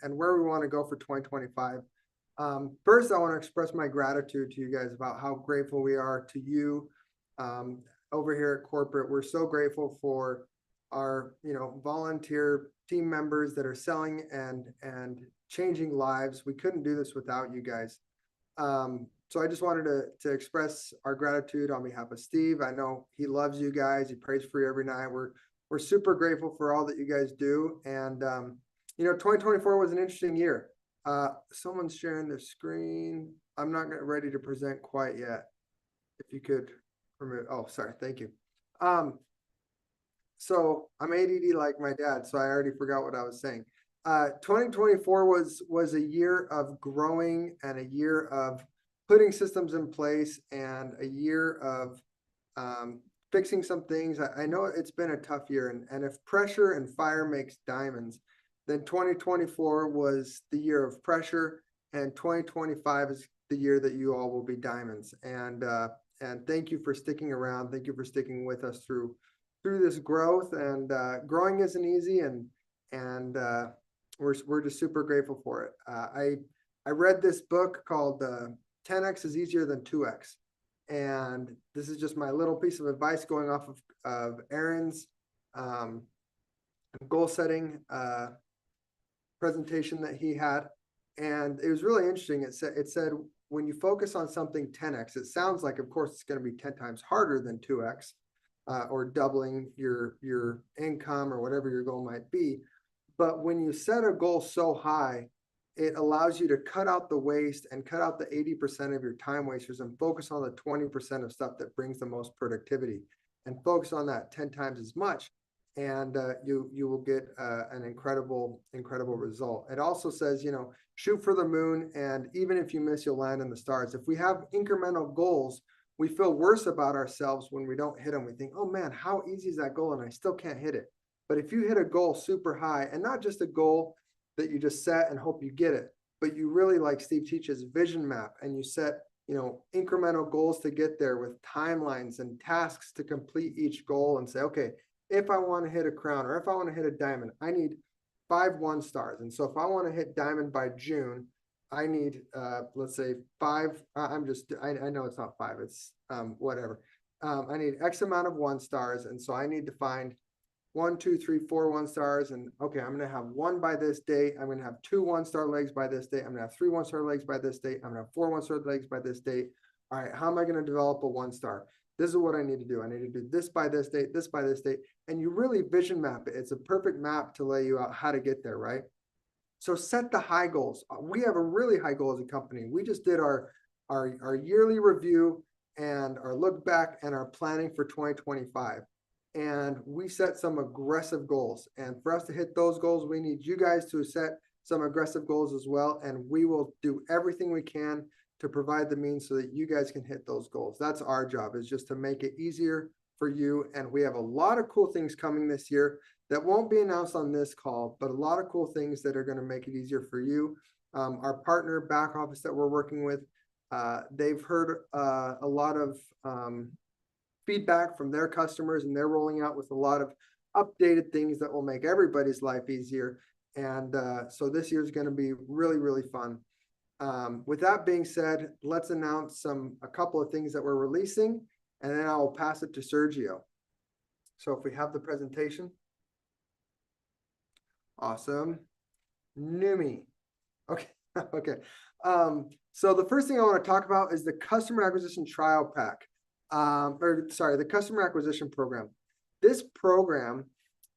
and where we want to go for 2025. First, I want to express my gratitude to you guys about how grateful we are to you over here at corporate. We're so grateful for our volunteer team members that are selling and changing lives. We couldn't do this without you guys. So I just wanted to express our gratitude on behalf of Steve. I know he loves you guys. He prays for you every night. We're super grateful for all that you guys do. And 2024 was an interesting year. Someone's sharing their screen. I'm not ready to present quite yet. If you could remove. Oh, sorry. Thank you. So I'm ADD like my dad, so I already forgot what I was saying. 2024 was a year of growing and a year of putting systems in place and a year of fixing some things. I know it's been a tough year, and if pressure and fire makes diamonds, then 2024 was the year of pressure, and 2025 is the year that you all will be diamonds. And thank you for sticking around. Thank you for sticking with us through this growth. And growing isn't easy, and we're just super grateful for it. I read this book called 10x is easier than 2x. And this is just my little piece of advice going off of Aaron's goal setting presentation that he had. And it was really interesting. It said, when you focus on something 10x, it sounds like, of course, it's going to be 10 times harder than 2x or doubling your income or whatever your goal might be. But when you set a goal so high, it allows you to cut out the waste and cut out the 80% of your time wasters and focus on the 20% of stuff that brings the most productivity, and focus on that 10 times as much. And you will get an incredible result. It also says, shoot for the moon, and even if you miss, you'll land in the stars. If we have incremental goals, we feel worse about ourselves when we don't hit them. We think, oh man, how easy is that goal? And I still can't hit it. But if you hit a goal super high, and not just a goal that you just set and hope you get it, but you really, like Steve teaches, vision map, and you set, incremental goals to get there with timelines and tasks to complete each goal, and say, okay, if I want to hit a crown or if I want to hit a diamond, I need 5 1-stars. And so if I want to hit diamond by June, I need, let's say 5. I know it's not 5, it's whatever. I need X amount of 1-stars. And so I need to find 1, 2, 3, 4 1-stars. And okay, I'm going to have 1 by this date. I'm going to have 2 1-star legs by this date. I'm going to have 3 1-star legs by this date. I'm going to have 4 1-star legs by this date. All right, how am I going to develop a 1-star? This is what I need to do. I need to do this by this date, this by this date. And you really vision map it. It's a perfect map to lay you out how to get there, right? So set the high goals. We have a really high goal as a company. We just did our yearly review and our look back and our planning for 2025. And we set some aggressive goals. And for us to hit those goals, we need you guys to set some aggressive goals as well. And we will do everything we can to provide the means so that you guys can hit those goals. That's our job, is just to make it easier for you. And we have a lot of cool things coming this year that won't be announced on this call, but a lot of cool things that are going to make it easier for you. Our partner back office that we're working with, they've heard a lot of feedback from their customers, and they're rolling out with a lot of updated things that will make everybody's life easier. And so this year is going to be really, really fun. With that being said, let's announce a couple of things that we're releasing, and then I will pass it to Sergio. So if we have the presentation. Awesome. Numi. Okay. Okay. So the first thing I want to talk about is the customer acquisition trial pack. The customer acquisition program. This program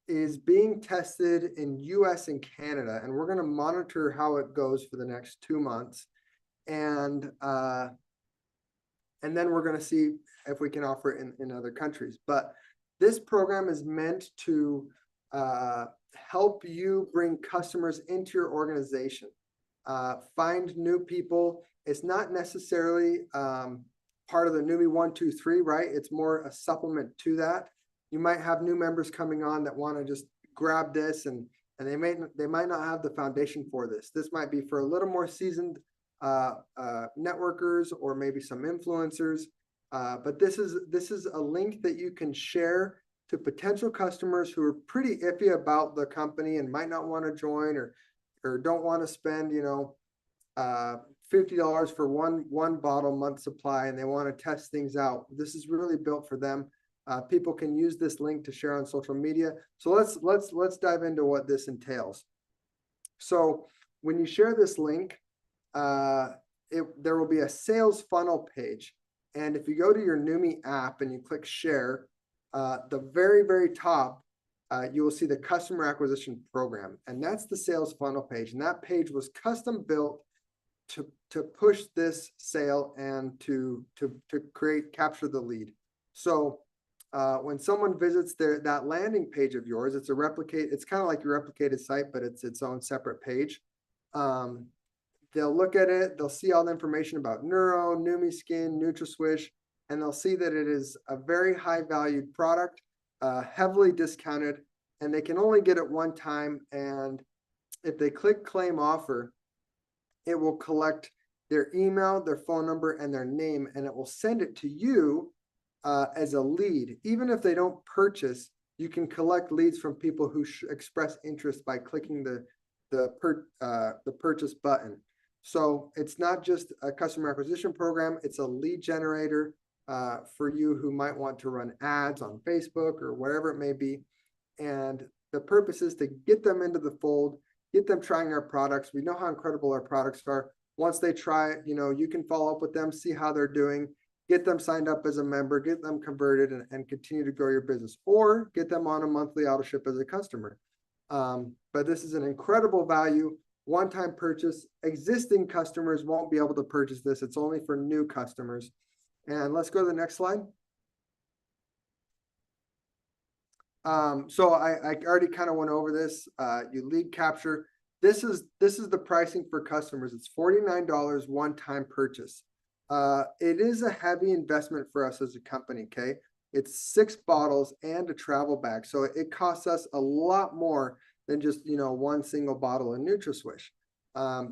is being tested in US and Canada, and we're going to monitor how it goes for the next 2 months. And then we're going to see if we can offer it in other countries. But This program is meant to help you bring customers into your organization, find new people. It's not necessarily part of the Newbie 1, 2, 3, right? It's more a supplement to that. You might have new members coming on that want to just grab this, and they might not have the foundation for this. This might be for a little more seasoned networkers or maybe some influencers. But this is a link that you can share to potential customers who are pretty iffy about the company and might not want to join or don't want to spend, $50 for one bottle month supply, and they want to test things out. This is really built for them. People can use this link to share on social media. So let's dive into what this entails. So when you share this link, there will be a sales funnel page. And if you go to your Numi app and you click share, the very, very top, you will see the customer acquisition program. And that's the sales funnel page. And that page was custom built to push this sale and to capture the lead. So when someone visits that landing page of yours, it's kind of like your replicated site, but it's its own separate page. They'll look at it, they'll see all the information about Neuro, Numi Skin, NutraSwish, and they'll see that it is a very high valued product, heavily discounted, and they can only get it one time. And if they click claim offer, it will collect their email, their phone number, and their name, and it will send it to you as a lead. Even if they don't purchase, you can collect leads from people who express interest by clicking the purchase button. So it's not just a customer acquisition program, it's a lead generator for you who might want to run ads on Facebook or wherever it may be. And the purpose is to get them into the fold, get them trying our products. We know how incredible our products are. Once they try it, you can follow up with them, see how they're doing, get them signed up as a member, get them converted, and continue to grow your business, or get them on a monthly auto ship as a customer. But this is an incredible value, one-time purchase. Existing customers won't be able to purchase this. It's only for new customers. And let's go to the next slide. So I already kind of went over this. You lead capture. This is the pricing for customers. It's $49 one-time purchase. It is a heavy investment for us as a company. Okay, it's 6 bottles and a travel bag, so it costs us a lot more than just one single bottle of NutraSwish.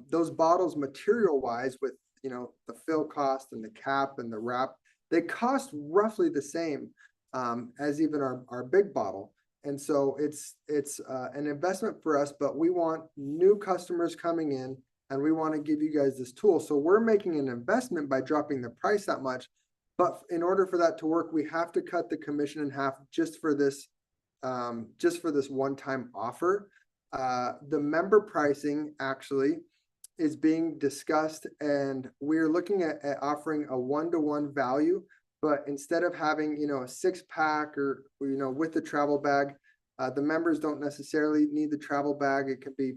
Those bottles, material-wise, with the fill cost and the cap and the wrap, they cost roughly the same as even our big bottle. And so it's an investment for us, but we want new customers coming in, and we want to give you guys this tool. So we're making an investment by dropping the price that much. But in order for that to work, we have to cut the commission in half just for this one-time offer. The member pricing actually is being discussed, and we're looking at offering a 1-to-1 value. But instead of having, a 6-pack or, with the travel bag, the members don't necessarily need the travel bag. It can be,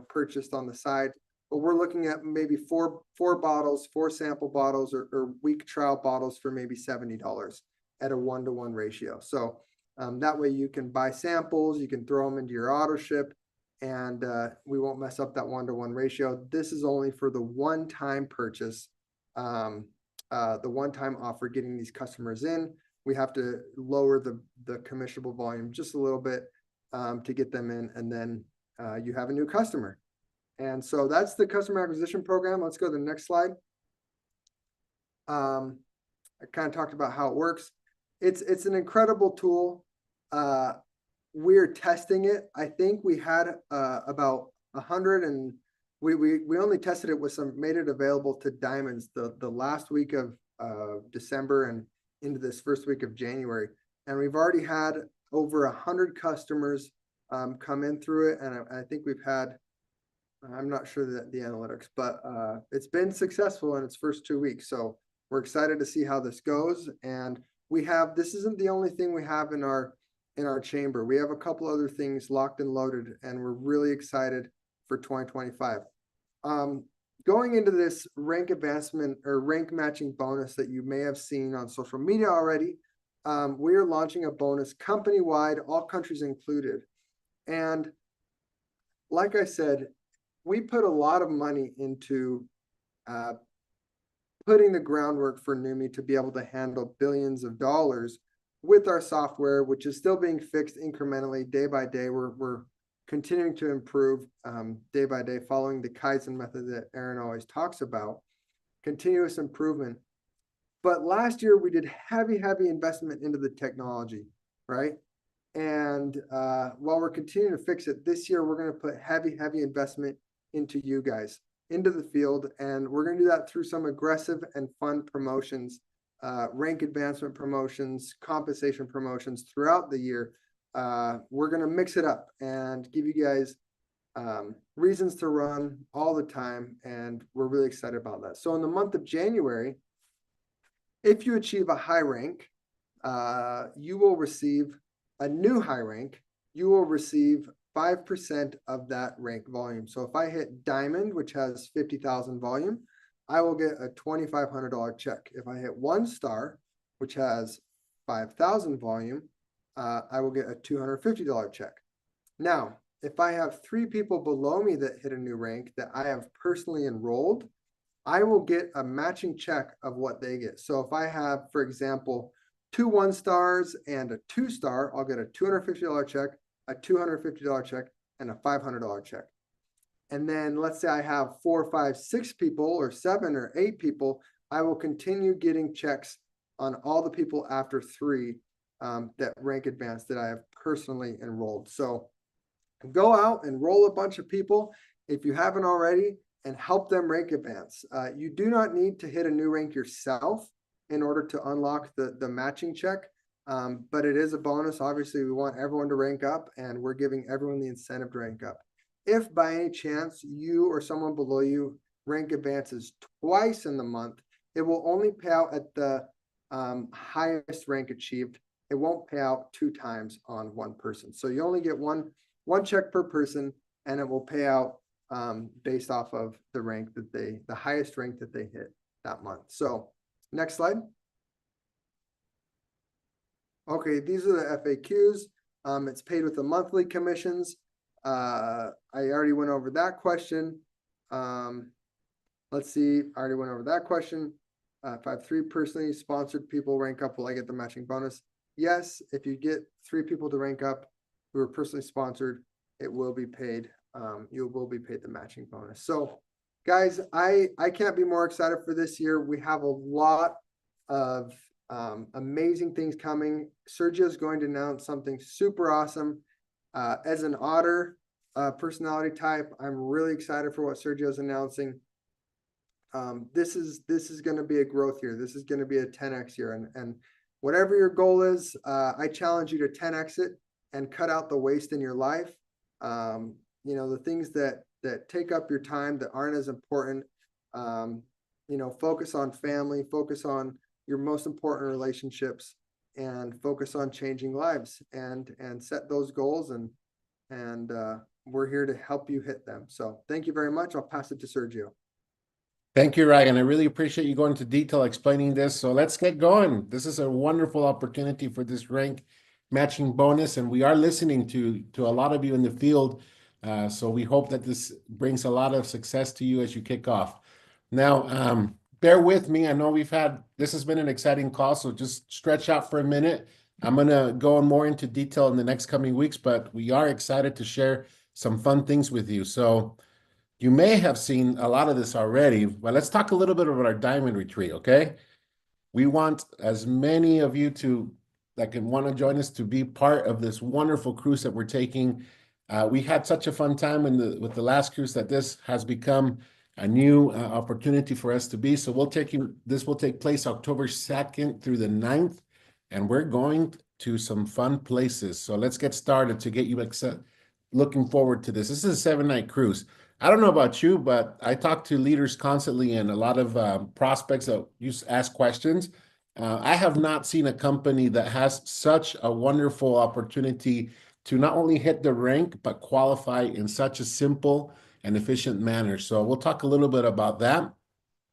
purchased on the side. But we're looking at maybe four bottles, 4 sample bottles or week trial bottles for maybe $70 at a 1-to-1 ratio. So that way you can buy samples, you can throw them into your auto ship, and we won't mess up that 1-to-1 ratio. This is only for the one-time purchase. The one-time offer, getting these customers in. We have to lower the commissionable volume just a little bit to get them in, and then you have a new customer. And so that's the customer acquisition program. Let's go to the next slide. I kind of talked about how it works. It's an incredible tool. We're testing it. I think we had about 100, and we only tested it with made it available to diamonds the last week of December and into this first week of January. And we've already had over 100 customers come in through it. And I think we've had, I'm not sure the analytics, but it's been successful in its first 2 weeks. So we're excited to see how this goes. And this isn't the only thing we have in our chamber. We have a couple other things locked and loaded, and we're really excited for 2025. Going into this rank advancement or rank matching bonus that you may have seen on social media already, we are launching a bonus company-wide, all countries included. And like I said, we put a lot of money into putting the groundwork for Numi to be able to handle billions of dollars with our software, which is still being fixed incrementally day by day. We're continuing to improve day by day, following the Kaizen method that Aaron always talks about, continuous improvement. But last year we did heavy investment into the technology, right? And while we're continuing to fix it, this year we're going to put heavy investment into you guys, into the field, and we're going to do that through some aggressive and fun promotions, rank advancement promotions, compensation promotions throughout the year. We're going to mix it up and give you guys reasons to run all the time, and we're really excited about that. So in the month of January, if you achieve a high rank, you will receive a new high rank. You will receive 5% of that rank volume. So if I hit diamond, which has 50,000 volume, I will get a $2,500 check. If I hit 1 star, which has 5,000 volume, I will get a $250 check. Now, if I have 3 people below me that hit a new rank that I have personally enrolled, I will get a matching check of what they get. So if I have, for example, 2 1 stars and a 2 star, I'll get a $250 check, a $250 check, and a $500 check. And then let's say I have 4, 5, 6 people, or 7 or 8 people, I will continue getting checks on all the people after 3 that rank advanced that I have personally enrolled. So go out and enroll a bunch of people if you haven't already, and help them rank advance. You do not need to hit a new rank yourself in order to unlock the matching check. But it is a bonus. Obviously, we want everyone to rank up, and we're giving everyone the incentive to rank up. If by any chance you or someone below you rank advances twice in the month, it will only pay out at the highest rank achieved. It won't pay out 2 times on 1 person. So you only get one check per person, and it will pay out based off of the rank that the highest rank that they hit that month. So next slide. Okay, these are the FAQs. It's paid with the monthly commissions. I already went over that question. Let's see, I already went over that question. If I have 3 personally sponsored people rank up, will I get the matching bonus? Yes, if you get 3 people to rank up who are personally sponsored, it will be paid. You will be paid the matching bonus. So guys, I can't be more excited for this year. We have a lot of amazing things coming. Sergio is going to announce something super awesome. As an otter personality type, I'm really excited for what Sergio is announcing. This is going to be a growth year. This is going to be a 10x year, and whatever your goal is, I challenge you to 10x it and cut out the waste in your life. You know, the things that take up your time that aren't as important. You know, focus on family, focus on your most important relationships, and focus on changing lives, and set those goals, and we're here to help you hit them. So thank you very much. I'll pass it to Sergio. Thank you, Ryan. I really appreciate you going into detail explaining this. So let's get going. This is a wonderful opportunity for this rank matching bonus, and we are listening to a lot of you in the field. So we hope that this brings a lot of success to you as you kick off. Now, bear with me. I know this has been an exciting call, so just stretch out for a minute. I'm going to go more into detail in the next coming weeks, but we are excited to share some fun things with you. So you may have seen a lot of this already, but let's talk a little bit about our Diamond Retreat, okay? We want as many of you that can want to join us to be part of this wonderful cruise that we're taking. We had such a fun time with the last cruise that this has become a new opportunity for us to be. So this will take place October 2nd through the 9th, and we're going to some fun places. So let's get started to get you looking forward to this. This is a 7-night cruise. I don't know about you, but I talk to leaders constantly and a lot of prospects that used to ask questions. I have not seen a company that has such a wonderful opportunity to not only hit the rank, but qualify in such a simple and efficient manner. So we'll talk a little bit about that.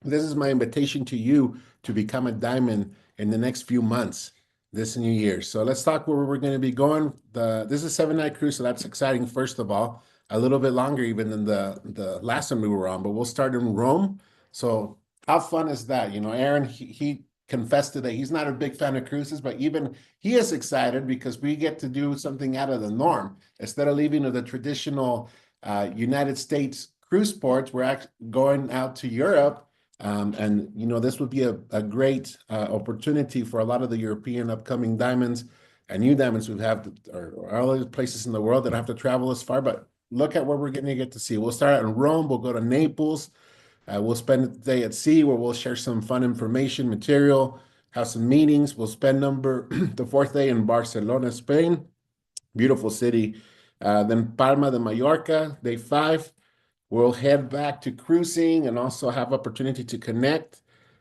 This is my invitation to you to become a diamond in the next few months. this new year. So let's talk where we're going to be going. This is a 7-night cruise, so that's exciting. First of all, a little bit longer even than the last one we were on, but we'll start in Rome. So how fun is that? You know, Aaron, he confessed today he's not a big fan of cruises, but even he is excited because we get to do something out of the norm. Instead of leaving to the traditional United States cruise ports, we're actually going out to Europe. And, you know, this would be a great opportunity for a lot of the European upcoming diamonds and new diamonds we have, or all other places in the world that don't have to travel as far. But look at what we're going to get to see. We'll start out in Rome. We'll go to Naples. We'll spend the day at sea where we'll share some fun information, material, have some meetings. We'll spend the fourth day in Barcelona, Spain. Beautiful city. Then Palma de Mallorca, day 5. We'll head back to cruising and also have opportunity to connect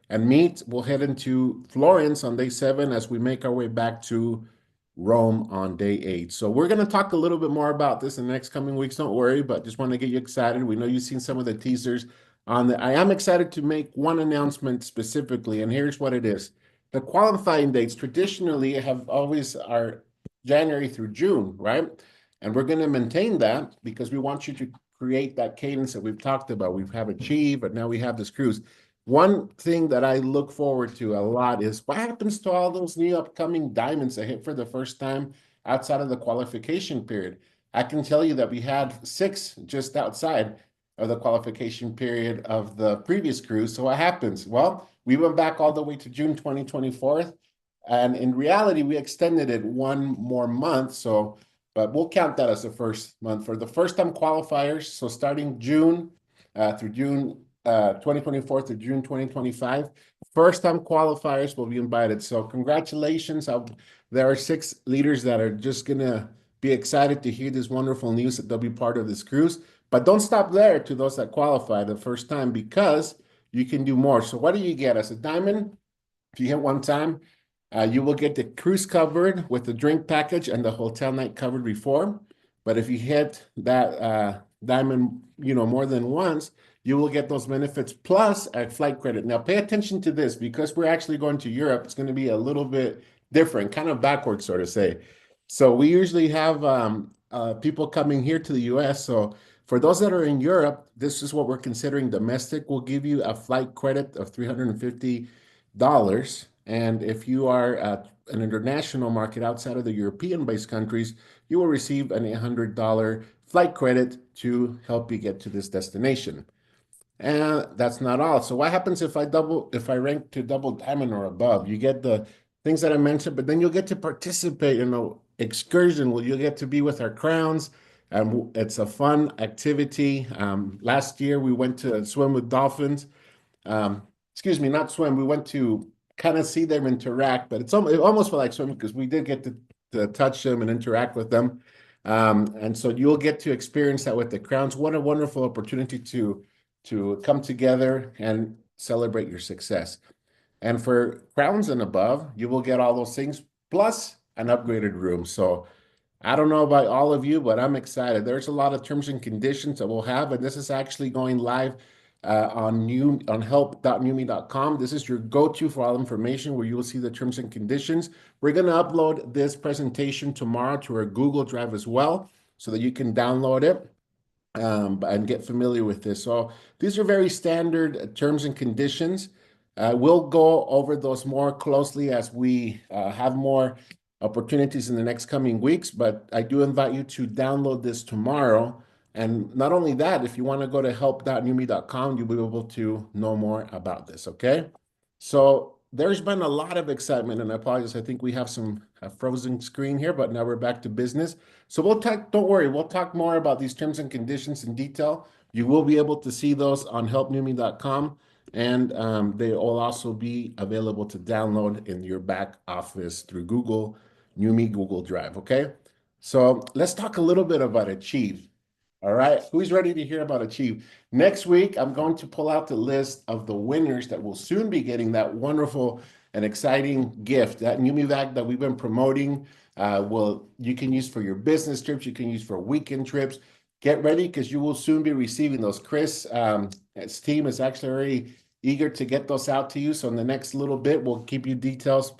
and meet. We'll head into Florence on day 7 as we make our way back to Rome on day 8. So we're going to talk a little bit more about this in the next coming weeks. Don't worry, but just want to get you excited. We know you've seen some of the teasers on the. I am excited to make one announcement specifically, and here's what it is. The qualifying dates traditionally have always are January through June, right? And we're going to maintain that because we want you to create that cadence that we've talked about. We have Achieve, but now we have this cruise. One thing that I look forward to a lot is what happens to all those new upcoming diamonds that hit for the first time outside of the qualification period. I can tell you that we had 6 just outside of the qualification period of the previous cruise. So what happens? Well, we went back all the way to June 2024, and in reality, we extended it 1 more month. So but we'll count that as the first month for the first-time qualifiers. So starting June through June 2024 to June 2025, first-time qualifiers will be invited. So congratulations. There are 6 leaders that are just going to be excited to hear this wonderful news that they'll be part of this cruise. But don't stop there to those that qualify the first time because you can do more. So what do you get as a diamond? If you hit 1 time, you will get the cruise covered with the drink package and the hotel night covered before. But if you hit that diamond, you know, more than once, you will get those benefits plus a flight credit. Now, pay attention to this because we're actually going to Europe. It's going to be a little bit different, kind of backwards, so to say. So we usually have people coming here to the U.S. So for those that are in Europe, this is what we're considering domestic. We'll give you a flight credit of $350. And if you are at an international market outside of the European-based countries, you will receive an $800 flight credit to help you get to this destination. And that's not all. So what happens if I rank to double diamond or above? You get the things that I mentioned, but then you'll get to participate in an excursion where you'll get to be with our crowns. It's a fun activity. Last year, we went to swim with dolphins. Excuse me, not swim. We went to kind of see them interact, but it almost felt like swimming because we did get to touch them and interact with them. And so you'll get to experience that with the crowns. What a wonderful opportunity to come together and celebrate your success. And for crowns and above, you will get all those things plus an upgraded room. So I don't know about all of you, but I'm excited. There's a lot of terms and conditions that we'll have, and this is actually going live on help.newme.com. This is your go-to for all information where you will see the terms and conditions. We're going to upload this presentation tomorrow to our Google Drive as well so that you can download it and get familiar with this. So these are very standard terms and conditions. We'll go over those more closely as we have more opportunities in the next coming weeks, but I do invite you to download this tomorrow. And not only that, if you want to go to help.newme.com, you'll be able to know more about this, okay? So there's been a lot of excitement, and I apologize, I think we have a frozen screen here, but now we're back to business. So we'll talk, don't worry, we'll talk more about these terms and conditions in detail. You will be able to see those on helpnewme.com, and they will also be available to download in your back office through Newme Google Drive, okay? So let's talk a little bit about Achieve. All right, who's ready to hear about Achieve? Next week, I'm going to pull out the list of the winners that will soon be getting that wonderful and exciting gift, that Newme bag that we've been promoting. You can use for your business trips, you can use for weekend trips. Get ready because you will soon be receiving those. Chris, his team is actually already eager to get those out to you. So in the next little bit, we'll keep you details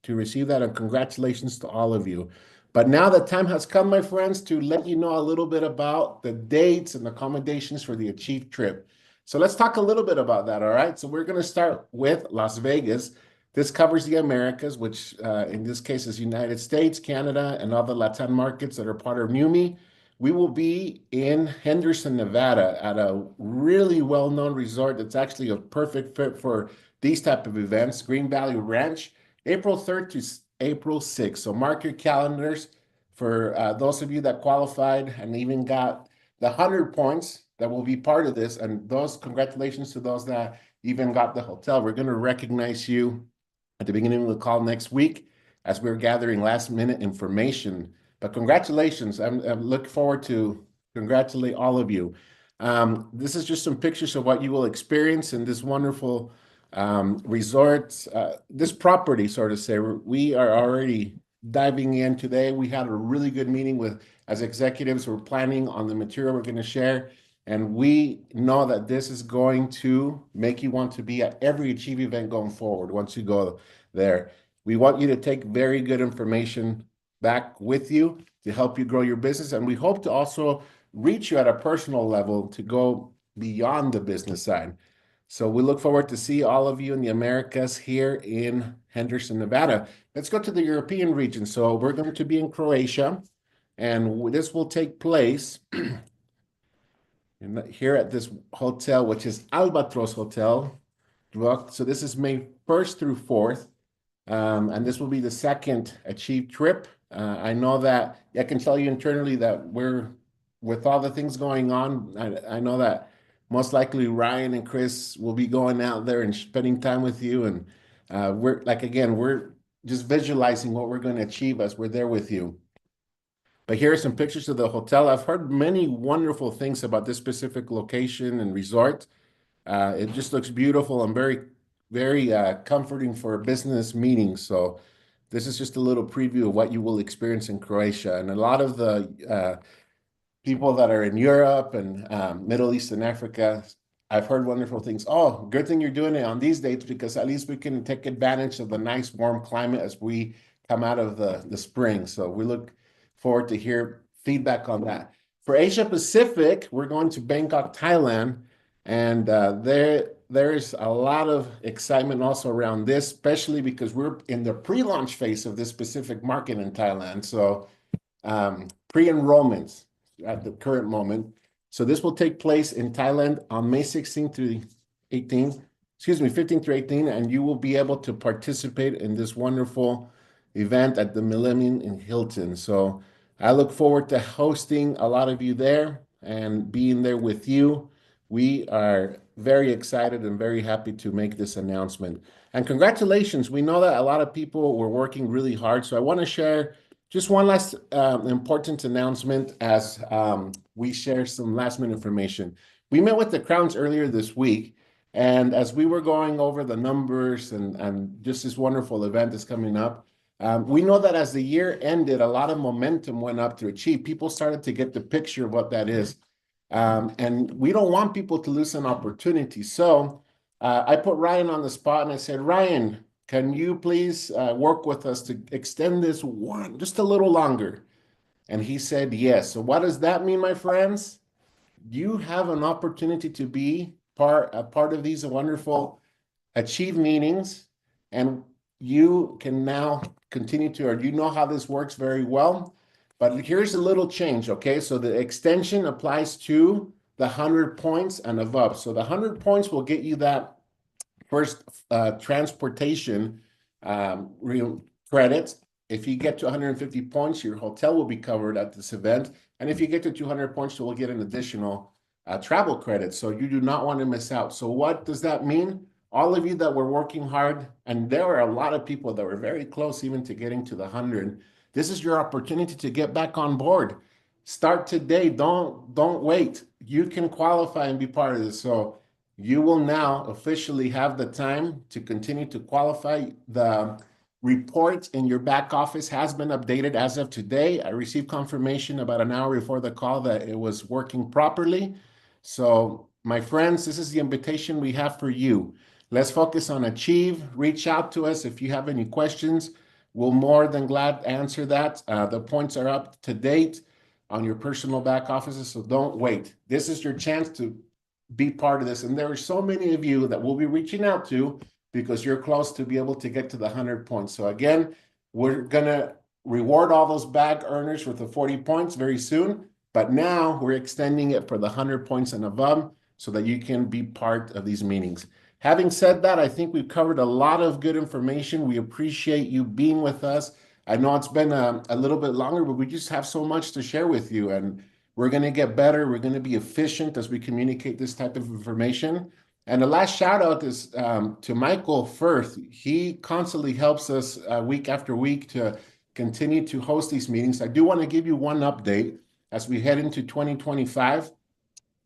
to receive that, and congratulations to all of you. But now the time has come, my friends, to let you know a little bit about the dates and accommodations for the Achieve trip. So let's talk a little bit about that, all right? So we're going to start with Las Vegas. This covers the Americas, which in this case is United States, Canada, and other Latin markets that are part of NUMMI. We will be in Henderson, Nevada at a really well-known resort that's actually a perfect fit for these type of events, Green Valley Ranch, April 3rd to April 6th. So mark your calendars for those of you that qualified and even got the 100 points that will be part of this. And those, congratulations to those that even got the hotel. We're going to recognize you at the beginning of the call next week as we're gathering last minute information. But congratulations. I'm looking forward to congratulate all of you. This is just some pictures of what you will experience in this wonderful resort, this property, so to say. We are already diving in today. We had a really good meeting as executives. We're planning on the material we're going to share. And we know that this is going to make you want to be at every Achieve event going forward once you go there. We want you to take very good information back with you to help you grow your business. And we hope to also reach you at a personal level to go beyond the business side. So we look forward to see all of you in the Americas here in Henderson, Nevada. Let's go to the European region. So we're going to be in Croatia, and this will take place here at this hotel, which is Albatros Hotel. So this is May 1st through 4th. And this will be the second Achieve trip. I know that I can tell you internally that with all the things going on, I know that most likely Ryan and Chris will be going out there and spending time with you. And we're just visualizing what we're going to achieve as we're there with you. But here are some pictures of the hotel. I've heard many wonderful things about this specific location and resort. It just looks beautiful and very, very comforting for business meetings. So this is just a little preview of what you will experience in Croatia. And a lot of the people that are in Europe and Middle East and Africa, I've heard wonderful things. Oh, good thing you're doing it on these dates, because at least we can take advantage of the nice warm climate as we come out of the spring. So we look forward to hear feedback on that. For Asia Pacific, we're going to Bangkok, Thailand, and there is a lot of excitement also around this, especially because we're in the pre-launch phase of this specific market in Thailand. So pre-enrollments at the current moment. So this will take place in Thailand on May 16th through 15th through 18, and you will be able to participate in this wonderful event at the Millennium in Hilton. So I look forward to hosting a lot of you there and being there with you. We are very excited and very happy to make this announcement. And congratulations. We know that a lot of people were working really hard. So I want to share just one last important announcement as we share some last minute information. We met with the Crowns earlier this week. And as we were going over the numbers and just this wonderful event is coming up, we know that as the year ended, a lot of momentum went up to Achieve. People started to get the picture of what that is. And we don't want people to lose an opportunity. So I put Ryan on the spot and I said, Ryan, can you please work with us to extend this just a little longer? And he said, yes. So what does that mean, my friends? You have an opportunity to be a part of these wonderful Achieve meetings, and you can now continue to, or you know how this works very well. But here's a little change, okay? So the extension applies to the 100 points and above. So the 100 points will get you that first transportation real credits. If you get to 150 points, your hotel will be covered at this event. And if you get to 200 points, you will get an additional travel credit. So you do not want to miss out. So what does that mean? All of you that were working hard, and there were a lot of people that were very close even to getting to the 100, this is your opportunity to get back on board. Start today. Don't wait. You can qualify and be part of this. So you will now officially have the time to continue to qualify. The report in your back office has been updated as of today. I received confirmation about an hour before the call that it was working properly. So my friends, this is the invitation we have for you. Let's focus on achieve. Reach out to us if you have any questions. We'll more than glad answer that. The points are up to date on your personal back offices, so don't wait. This is your chance to be part of this. And there are so many of you that we'll be reaching out to because you're close to be able to get to the 100 points. So again, we're gonna reward all those bag earners with the 40 points very soon, but now we're extending it for the 100 points and above so that you can be part of these meetings. Having said that, I think we've covered a lot of good information. We appreciate you being with us. I know it's been a little bit longer, but we just have so much to share with you, and we're going to get better. We're going to be efficient as we communicate this type of information. And the last shout out is to Michael Firth. He constantly helps us week after week to continue to host these meetings. I do want to give you one update as we head into 2025.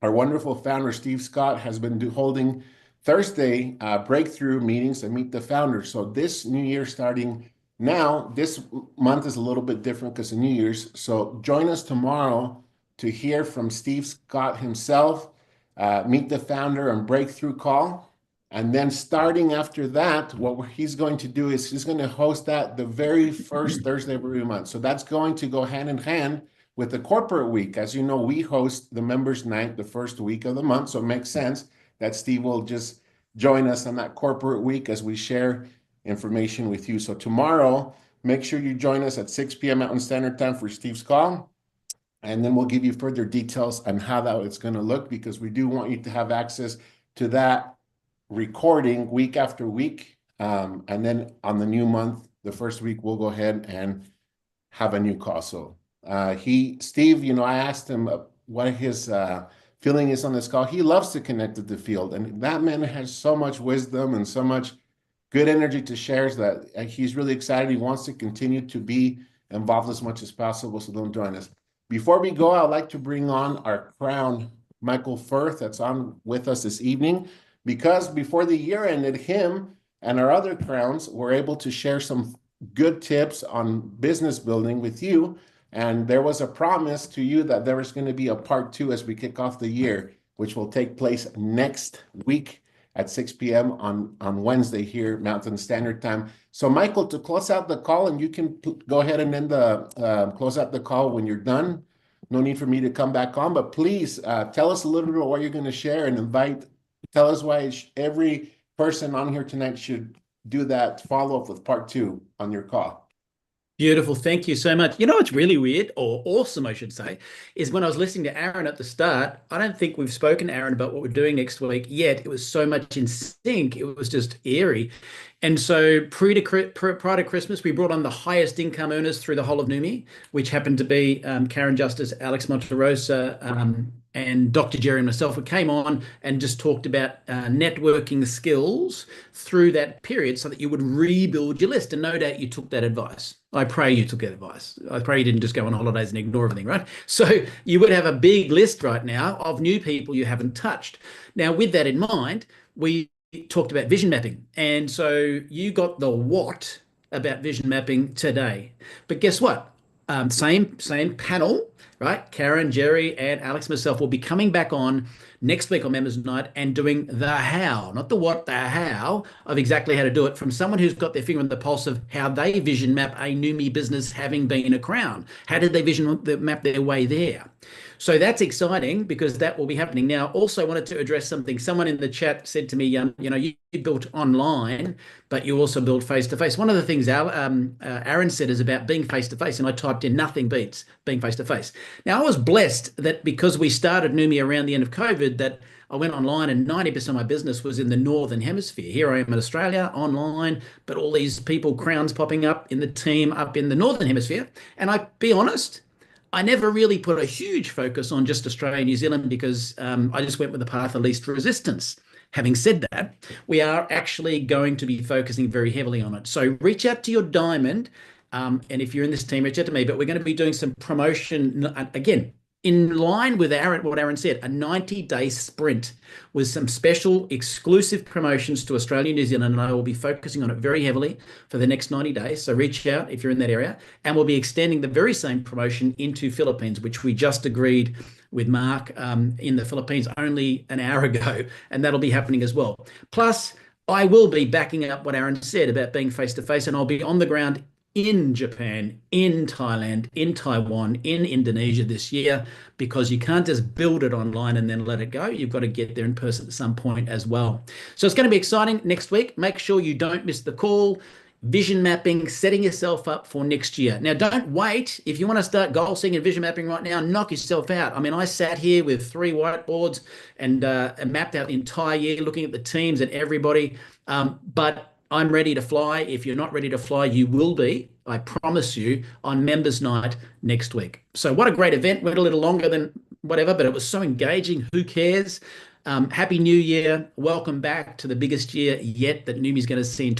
Our wonderful founder, Steve Scott, has been holding Thursday breakthrough meetings and meet the founders. So this new year starting now, this month is a little bit different because of New Year's. So join us tomorrow to hear from Steve Scott himself, meet the founder and breakthrough call. And then starting after that, what he's going to do is he's going to host that the very first Thursday of every month. So that's going to go hand in hand with the corporate week. As you know, we host the members night the first week of the month. So it makes sense that Steve will just join us on that corporate week as we share information with you. So tomorrow, make sure you join us at 6 p.m. Mountain Standard Time for Steve's call. And then we'll give you further details on how that it's going to look, because we do want you to have access to that recording week after week. And then on the new month, the first week, we'll go ahead and have a new call. So Steve, you know, I asked him what his feeling is on this call. He loves to connect to the field, and that man has so much wisdom and so much good energy to share that he's really excited. He wants to continue to be involved as much as possible, so don't join us. Before we go, I'd like to bring on our crown, Michael Firth, that's on with us this evening, because before the year ended, him and our other crowns were able to share some good tips on business building with you. And there was a promise to you that there was going to be a part 2 as we kick off the year, which will take place next week at 6 p.m. on Wednesday here, Mountain Standard Time. So Michael, to close out the call, and you can go ahead and end close out the call when you're done. No need for me to come back on, but please tell us a little bit about what you're going to share and tell us why every person on here tonight should do that follow-up with part 2 on your call. Beautiful. Thank you so much. You know what's really weird, or awesome, I should say, is when I was listening to Aaron at the start, I don't think we've spoken to Aaron about what we're doing next week yet. It was so much in sync. It was just eerie. And so prior to Christmas, we brought on the highest income earners through the whole of NUMMI, which happened to be Karen Justice, Alex Monterosa, and Dr. Jerry and myself. We came on and just talked about networking skills through that period so that you would rebuild your list. And no doubt you took that advice. I pray you took that advice. I pray you didn't just go on holidays and ignore everything, right? So you would have a big list right now of new people you haven't touched. Now, with that in mind, we talked about vision mapping. And so you got the what about vision mapping today. But guess what? Same panel, right? Karen, Jerry, and Alex, myself will be coming back on next week on Members Night and doing the how, not the what, the how of exactly how to do it from someone who's got their finger on the pulse of how they vision map a NUMMI business having been a crown. How did they vision map their way there? So that's exciting because that will be happening. Now, also wanted to address something. Someone in the chat said to me, you know, you built online, but you also built face-to-face. One of the things Aaron said is about being face-to-face, and I typed in nothing beats being face-to-face. Now, I was blessed that because we started NUMMI around the end of COVID, that I went online and 90% of my business was in the Northern Hemisphere. Here I am in Australia, online, but all these people, crowns popping up in the team up in the Northern Hemisphere. And I be honest, I never really put a huge focus on just Australia and New Zealand because I just went with the path of least resistance. Having said that, we are actually going to be focusing very heavily on it. So reach out to your diamond. And if you're in this team, reach out to me. But we're going to be doing some promotion, again, in line with what Aaron said, a 90-day sprint with some special exclusive promotions to Australia and New Zealand, and I will be focusing on it very heavily for the next 90 days. So reach out if you're in that area, and we'll be extending the very same promotion into Philippines, which we just agreed with Mark in the Philippines only an hour ago, and that'll be happening as well. Plus, I will be backing up what Aaron said about being face-to-face, and I'll be on the ground in Japan, in Thailand, in Taiwan, in Indonesia this year, because you can't just build it online and then let it go. You've got to get there in person at some point as well. So it's going to be exciting next week. Make sure you don't miss the call. Vision mapping, setting yourself up for next year. Now, don't wait. If you want to start goal setting and vision mapping right now, knock yourself out. I mean, I sat here with 3 whiteboards and mapped out the entire year, looking at the teams and everybody. But I'm ready to fly. If you're not ready to fly, you will be, I promise you, on Members Night next week. So what a great event. Went a little longer than whatever, but it was so engaging. Who cares? Happy New Year. Welcome back to the biggest year yet that Numi's going to see in